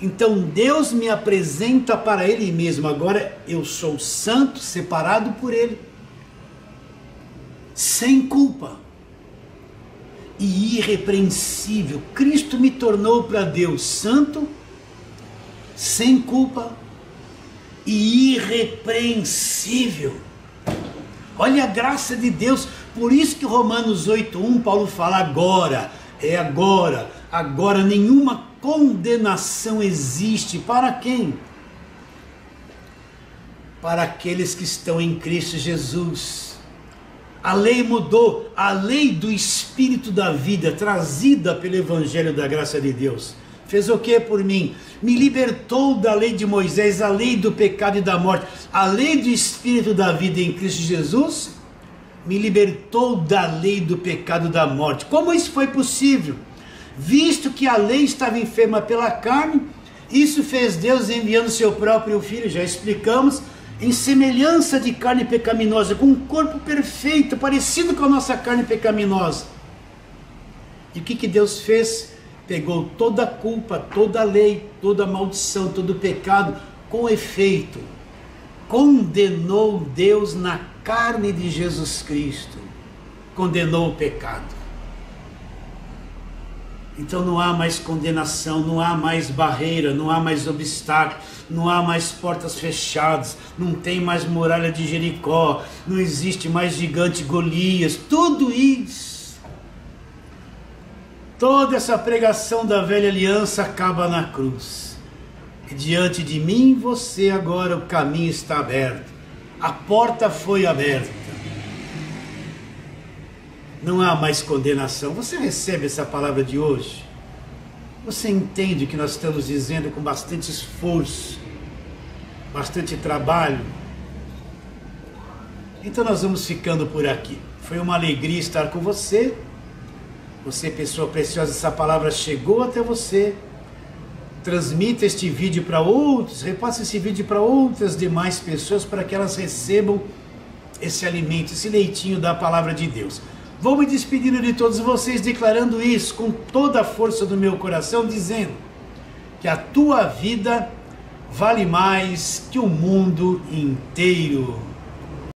Então Deus me apresenta para ele mesmo. Agora eu sou santo, separado por ele, sem culpa e irrepreensível. Cristo me tornou para Deus santo, sem culpa e irrepreensível. Olha a graça de Deus. Por isso que Romanos 8:1 Paulo fala agora. É agora nenhuma condenação existe. Para quem? Para aqueles que estão em Cristo Jesus. A lei mudou, a lei do Espírito da vida, trazida pelo Evangelho da graça de Deus. Fez o que por mim? Me libertou da lei de Moisés, a lei do pecado e da morte. A lei do Espírito da vida em Cristo Jesus me libertou da lei do pecado e da morte. Como isso foi possível? Visto que a lei estava enferma pela carne, isso fez Deus enviando seu próprio Filho, já explicamos, em semelhança de carne pecaminosa, com um corpo perfeito, parecido com a nossa carne pecaminosa. E o que Deus fez? Pegou toda a culpa, toda a lei, toda a maldição, todo o pecado, com efeito, condenou Deus na carne de Jesus Cristo, condenou o pecado. Então não há mais condenação, não há mais barreira, não há mais obstáculo, não há mais portas fechadas, não tem mais muralha de Jericó, não existe mais gigante Golias. Tudo isso Toda essa pregação da velha aliança acaba na cruz. E diante de mim e você agora o caminho está aberto. A porta foi aberta. Não há mais condenação. Você recebe essa palavra de hoje? Você entende o que nós estamos dizendo com bastante esforço, bastante trabalho? Então nós vamos ficando por aqui. Foi uma alegria estar com você. Você, pessoa preciosa, essa palavra chegou até você. Transmita este vídeo para outros, repasse esse vídeo para outras demais pessoas, para que elas recebam esse alimento, esse leitinho da palavra de Deus. Vou me despedindo de todos vocês, declarando isso com toda a força do meu coração, dizendo que a tua vida vale mais que o mundo inteiro.